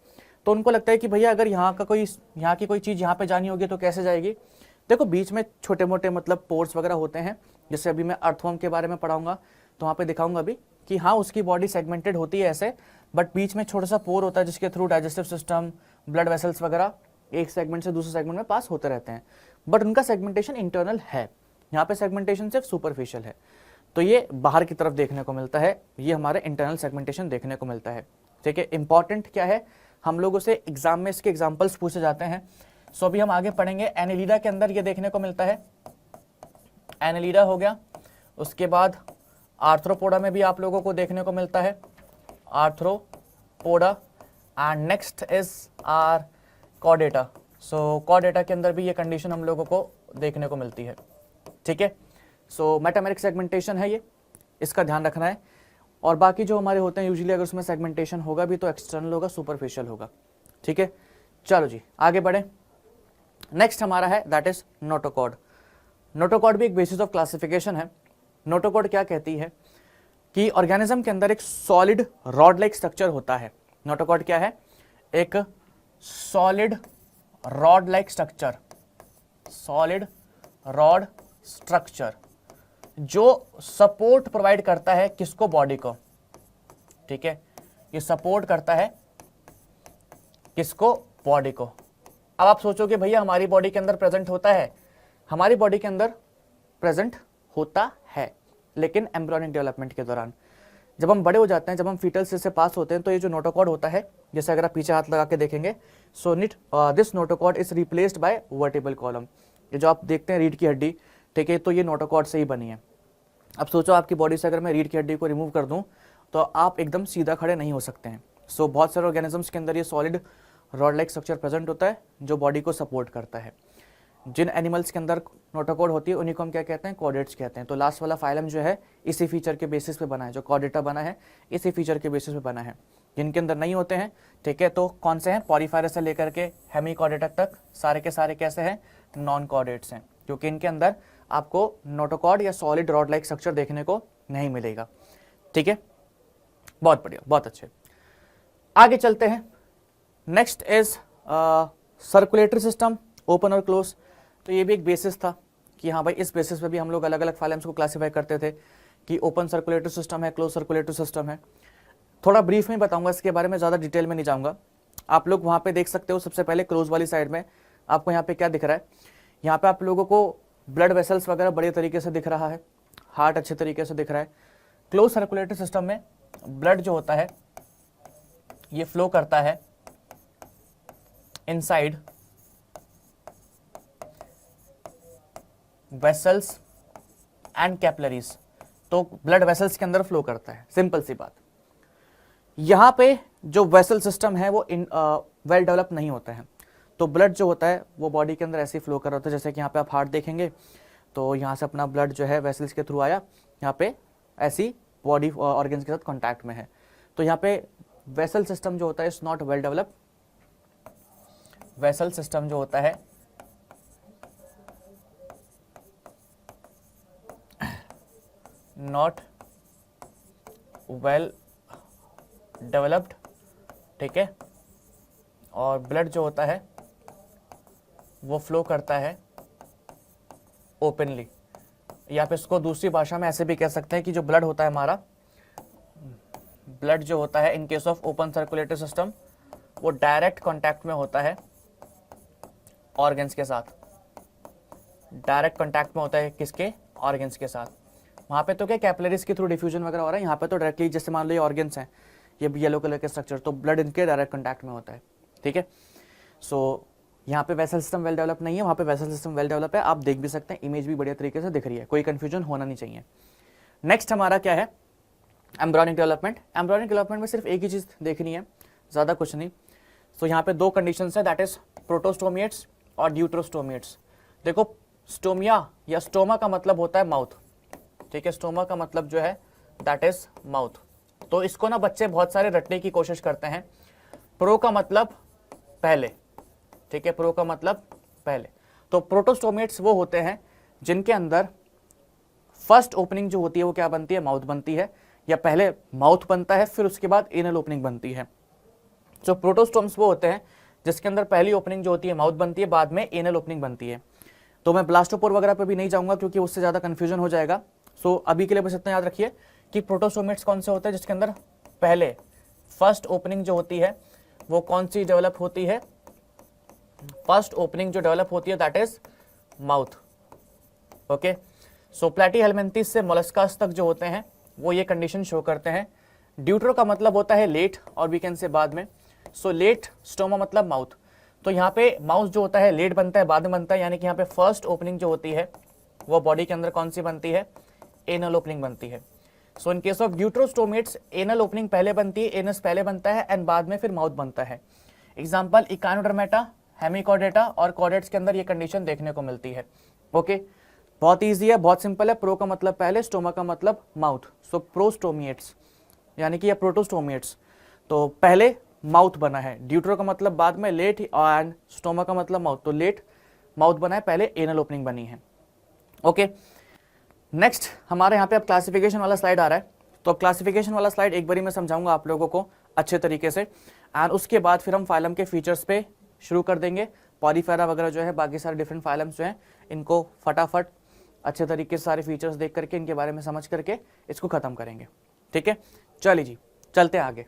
तो उनको लगता है कि भैया अगर यहाँ की कोई चीज यहाँ पे जानी होगी तो कैसे जाएगी। देखो बीच में छोटे मोटे मतलब पोर्स वगैरह होते हैं, जैसे अभी मैं अर्थवर्म के बारे में पढ़ाऊंगा तो वहाँ पे दिखाऊंगा भी कि हाँ उसकी बॉडी सेगमेंटेड होती है ऐसे, बट बीच में छोटा सा पोर होता है जिसके through digestive system, blood vessels वगैरह एक सेगमेंट से दूसरे सेगमेंट में पास होते रहते हैं, बट उनका सेगमेंटेशन इंटरनल है। यहाँ पे सेगमेंटेशन सिर्फ सुपरफिशियल है, तो ये बाहर की तरफ देखने को मिलता है, ये हमारे इंटरनल सेगमेंटेशन देखने को मिलता है, ठीक है। इंपॉर्टेंट क्या है, हम लोगों से एग्जाम में इसके एग्जाम्पल्स पूछे जाते हैं। सो अभी हम आगे पढ़ेंगे। एनेलिडा के अंदर ये देखने को मिलता है, एनेलिडा हो गया। उसके बाद आर्थ्रोपोडा में भी आप लोगों को देखने को मिलता है, Arthropoda. And next is our Chordata. सो कॉर्डेटा के अंदर भी ये कंडीशन हम लोगों को देखने को मिलती है, ठीक है। सो मेटामेरिक सेगमेंटेशन है ये, इसका ध्यान रखना है। और बाकी जो हमारे होते हैं यूजुअली अगर उसमें सेगमेंटेशन होगा भी तो एक्सटर्नल होगा, सुपरफिशियल होगा, ठीक है। चलो जी आगे बढ़े। नेक्स्ट हमारा है दैट इज नोटोकॉर्ड। नोटोकॉर्ड भी एक बेसिस ऑफ क्लासिफिकेशन है। नोटोकॉर्ड क्या कहती है कि ऑर्गेनिज्म के अंदर एक सॉलिड रॉड लाइक स्ट्रक्चर होता है। नोटोकॉर्ड क्या है, एक solid rod like structure, solid rod structure जो सपोर्ट प्रोवाइड करता है किसको, बॉडी को, ठीक है। ये सपोर्ट करता है किसको, बॉडी को। अब आप सोचोगे भैया हमारी बॉडी के अंदर प्रेजेंट होता है, हमारी बॉडी के अंदर प्रेजेंट होता है, लेकिन एम्ब्रियोनिक डेवलपमेंट के दौरान जब हम बड़े हो जाते हैं, जब हम फीटल से पास होते हैं, तो ये जो नोटोकॉर्ड होता है, जैसे अगर आप पीछे हाथ लगा के देखेंगे, so this notochord is replaced by vertebral column. ये जो आप देखते हैं रीढ़ की हड्डी, ठीक है, तो ये नोटोकॉर्ड से ही बनी है। अब सोचो आपकी बॉडी से अगर मैं रीढ़ की हड्डी को रिमूव कर दूं तो आप एकदम सीधा खड़े नहीं हो सकते हैं। सो बहुत सारे ऑर्गेनिजम्स के अंदर ये solid rod like structure present होता है जो बॉडी को सपोर्ट करता है। जिन एनिमल्स के अंदर नोटोकॉर्ड होती है उन्हीं को हम क्या कहते हैं, कॉर्डेट्स कहते हैं। तो लास्ट वाला फाइलम जो है इसी फीचर के बेसिस पे बना है, जो कॉर्डेटा बना है इसी फीचर के बेसिस पे बना है। जिनके अंदर नहीं होते हैं, ठीक है, तो कौन से हैं, पॉलीफेरस से लेकर के हेमीकॉर्डेटा तक सारे के सारे कैसे हैं, नॉन कॉर्डेट्स हैं, क्योंकि इनके अंदर आपको नोटोकॉर्ड या सॉलिड रॉड लाइक स्ट्रक्चर देखने को नहीं मिलेगा। ठीक है, बहुत बढ़िया, बहुत अच्छे। आगे चलते हैं। Next is circulatory system, open और क्लोज। तो ये भी एक बेसिस था कि हाँ भाई, इस बेसिस पे भी हम लोग अलग अलग फाइलम्स को क्लासीफाई करते थे कि ओपन सर्कुलेटरी सिस्टम है, क्लोज सर्कुलेटरी सिस्टम है। थोड़ा ब्रीफ में बताऊंगा इसके बारे में, ज़्यादा डिटेल में नहीं जाऊंगा। आप लोग वहाँ पे देख सकते हो, सबसे पहले क्लोज वाली साइड में आपको यहाँ पे क्या दिख रहा है, यहाँ पे आप लोगों को ब्लड वेसल्स वगैरह बढ़िया तरीके से दिख रहा है, हार्ट अच्छे तरीके से दिख रहा है। क्लोज सर्कुलेटरी सिस्टम में ब्लड जो होता है ये फ्लो करता है इनसाइड वेसल्स एंड कैपिलरीज। तो ब्लड वेसल्स के अंदर फ्लो करता है, सिंपल सी बात। यहां पे जो वेसल सिस्टम है वो वेल डेवलप नहीं होता है। तो ब्लड जो होता है वो बॉडी के अंदर ऐसे ही फ्लो कर रहा होता है। जैसे कि यहाँ पे आप हार्ट देखेंगे तो यहाँ से अपना ब्लड जो है वेसल्स के थ्रू आया, यहाँ पे ऐसी बॉडी ऑर्गन्स के साथ कॉन्टैक्ट में है। तो यहाँ पे वेसल सिस्टम जो होता है is not well develop. Vessel system जो होता है नॉट वेल डेवलप्ड, ठीक है। और ब्लड जो होता है वो फ्लो करता है ओपनली, या फिर इसको दूसरी भाषा में ऐसे भी कह सकते हैं कि जो ब्लड होता है हमारा, ब्लड जो होता है in case of open circulatory system वो डायरेक्ट कांटेक्ट में होता है ऑर्गन्स के साथ। डायरेक्ट कांटेक्ट में होता है किसके, ऑर्गन्स के साथ। वहाँ पे तो क्या कैपिलरीज के थ्रू डिफ्यूजन वगैरह हो रहा है, यहाँ पे तो डायरेक्टली, जैसे मान लो ये ऑर्गन्स हैं, ये येलो कलर के स्ट्रक्चर, तो ब्लड इनके डायरेक्ट कांटेक्ट में होता है, ठीक है। सो यहाँ पे वेसल सिस्टम वेल डेवलप नहीं है, वहाँ पे वेसल सिस्टम वेल डेवलप है। आप देख भी सकते हैं, इमेज भी बढ़िया तरीके से दिख रही है, कोई कंफ्यूजन होना नहीं चाहिए। नेक्स्ट हमारा क्या है, एम्ब्रियोनिक डेवलपमेंट। एम्ब्रियोनिक डेवलपमेंट में सिर्फ एक ही चीज़ देखनी है, ज़्यादा कुछ नहीं। सो यहाँ पे दो कंडीशंस है, दैट इज प्रोटोस्टोमिएट्स और ड्यूट्रोस्टोमिएट्स। देखो, स्टोमिया या स्टोमा का मतलब होता है माउथ, ठीक है। स्टोमा का मतलब जो है दैट इज माउथ। तो इसको ना बच्चे बहुत सारे रटने की कोशिश करते हैं। प्रो का मतलब पहले, ठीक है, प्रो का मतलब पहले। तो प्रोटोस्टोमिएट्स वो होते हैं जिनके अंदर फर्स्ट ओपनिंग जो होती है वो क्या बनती है, माउथ बनती है, या पहले माउथ बनता है फिर उसके बाद एनल ओपनिंग बनती है। जो प्रोटोस्टोम्स वो होते हैं जिसके अंदर पहली ओपनिंग जो होती है माउथ बनती है, बाद में एनल ओपनिंग बनती है। तो मैं ब्लास्टोपोर वगैरह पे भी नहीं जाऊंगा क्योंकि उससे ज़्यादा कन्फ्यूजन हो जाएगा। सो अभी के लिए बस इतना याद रखिए कि प्रोटोस्टोमिएट्स कौन से होते हैं जिसके अंदर पहले फर्स्ट ओपनिंग जो होती है वो कौन सी डेवलप होती है, फर्स्ट ओपनिंग जो डेवलप होती है that is mouth, okay. So Platyhelminthes से मोलस्कास तक जो होते हैं वो ये कंडीशन शो करते हैं। ड्यूट्रो का मतलब होता है लेट और वी कैन से बाद में। सो लेट स्टोमा मतलब माउथ। तो यहाँ पे माउथ जो होता है लेट बनता है, बाद में बनता है, यानी कि यहाँ पे फर्स्ट ओपनिंग जो होती है वो बॉडी के अंदर कौन सी बनती है, एनल ओपनिंग बनती है। So in case of deuterostomates anal opening पहले बनती है, एनस पहले बनता है एंड बाद में फिर माउथ बनता है। एग्जाम्पल इकानोडर्मेटा, हेमीकॉर्डेटा और कॉर्डेट्स के अंदर ये कंडीशन देखने को मिलती है, ओके। बहुत ईजी है, बहुत सिंपल है। प्रो का मतलब पहले, स्टोमा का मतलब माउथ। सो प्रोस्टोमिएट्स यानी कि ये प्रोटोस्टोमिएट्स, तो पहले माउथ बना है। ड्यूट्रो का मतलब बाद में, लेट, एंड स्टोमा का मतलब माउथ, तो लेट माउथ बना है, पहले एनल ओपनिंग बनी है, ओके। नेक्स्ट हमारे यहाँ पे अब क्लासिफिकेशन वाला स्लाइड आ रहा है। तो क्लासिफिकेशन वाला स्लाइड एक बारी मैं समझाऊंगा आप लोगों को अच्छे तरीके से, एंड उसके बाद फिर हम फाइलम के फीचर्स पे शुरू कर देंगे। पॉलीफेरा वगैरह जो है, बाकी सारे डिफरेंट फाइलम्स जो हैं, इनको फटाफट अच्छे तरीके से सारे फीचर्स देख करके, इनके बारे में समझ करके इसको खत्म करेंगे, ठीक है। चलिए जी, चलते हैं आगे।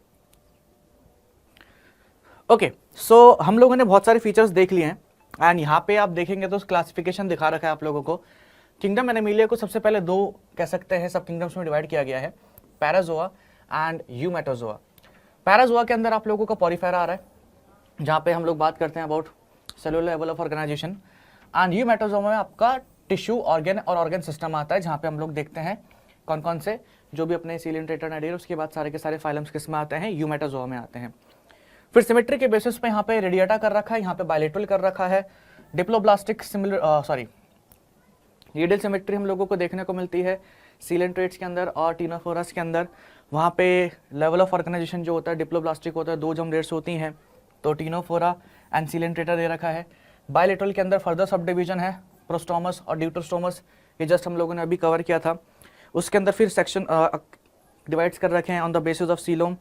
ओके, सो हम लोगों ने बहुत सारे फीचर्स देख लिए हैं, एंड यहाँ पे आप देखेंगे तो क्लासिफिकेशन दिखा रखा है आप लोगों को। किंगडम एनिमलिया को सबसे पहले दो कह सकते हैं सब किंगडम्स में डिवाइड किया गया है, पैराजोआ एंड यूमेटोजोआ। पैराजोआ के अंदर आप लोगों का पॉलीफेरा आ रहा है, जहाँ पे हम लोग बात करते हैं about cellular level of organisation. And Eumetazoa में आपका टिश्यू, ऑर्गन और ऑर्गन सिस्टम आता है, जहाँ पे हम लोग देखते हैं कौन कौन से, जो भी अपने सीलेंट्रेटर नाइडेर, उसके बाद सारे के सारे फाइलम्स किस में आते हैं, यूमेटाजोआ में आते हैं। फिर सिमेट्री के बेसिस पे यहाँ पे रेडिएटा कर रखा है, यहाँ पे बायलेटरल कर रखा है। डिप्लोब्लास्टिक रेडियल सिमेट्री हम लोगों को देखने को मिलती है सीलेंट्रेट्स के अंदर और टीनोफोरस के अंदर। वहाँ पे लेवल ऑफ ऑर्गेनाइजेशन जो होता है डिप्लोब्लास्टिक होता है, 2 जम लेयर्स होती हैं, तो टीनोफोरा एंड सीलेंट्रेटा दे रखा है। बायलेटरल के अंदर फर्दर सब डिवीजन है, प्रोस्टोमस और ड्यूटोस्टोमस, ये जस्ट हम लोगों ने अभी कवर किया था। उसके अंदर फिर सेक्शन डिवाइड्स कर रखे हैं on the basis of coelom,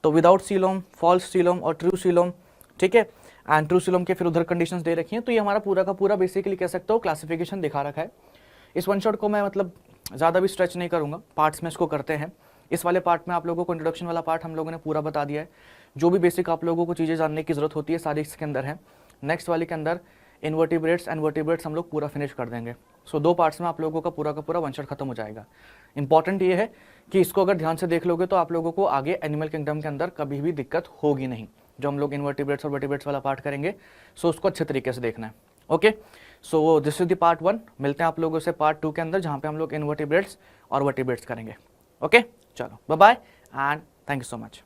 तो विदाउट सीलोम, फॉल्स सीलोम और ट्रू सीलोम, ठीक है। एंड ट्रू सीलोम के फिर उधर कंडीशंस दे रखी हैं। तो ये हमारा पूरा का पूरा बेसिकली कह सकते हो क्लासिफिकेशन दिखा रखा है। इस वन शॉट को मैं मतलब ज़्यादा भी स्ट्रेच नहीं करूँगा, पार्ट्स में इसको करते हैं। इस वाले पार्ट में आप लोगों को इंट्रोडक्शन वाला पार्ट हम लोगों ने पूरा बता दिया है, जो भी बेसिक आप लोगों को चीज़ें जानने की ज़रूरत होती है सारी इसके अंदर है। नेक्स्ट वाले के अंदर इनवर्टिब्रेट्स एंड वर्टिब्रेट्स हम लोग पूरा फिनिश कर देंगे। सो 2 पार्ट्स में आप लोगों का पूरा वन शॉट खत्म हो जाएगा। इंपॉर्टेंट ये है कि इसको अगर ध्यान से देख लोगे तो आप लोगों को आगे एनिमल किंगडम के अंदर कभी भी दिक्कत होगी नहीं। जो हम लोग इनवर्टिब्रेट्स और वर्टिब्रेट्स वाला पार्ट करेंगे, सो उसको अच्छे तरीके से देखना है। Okay, so this is the part 1। मिलते हैं आप लोगों से पार्ट 2 के अंदर, जहाँ पे हम लोग इनवर्टिब्रेट्स और वर्टिब्रेट्स करेंगे। ओके, चलो bye bye and thank you so much.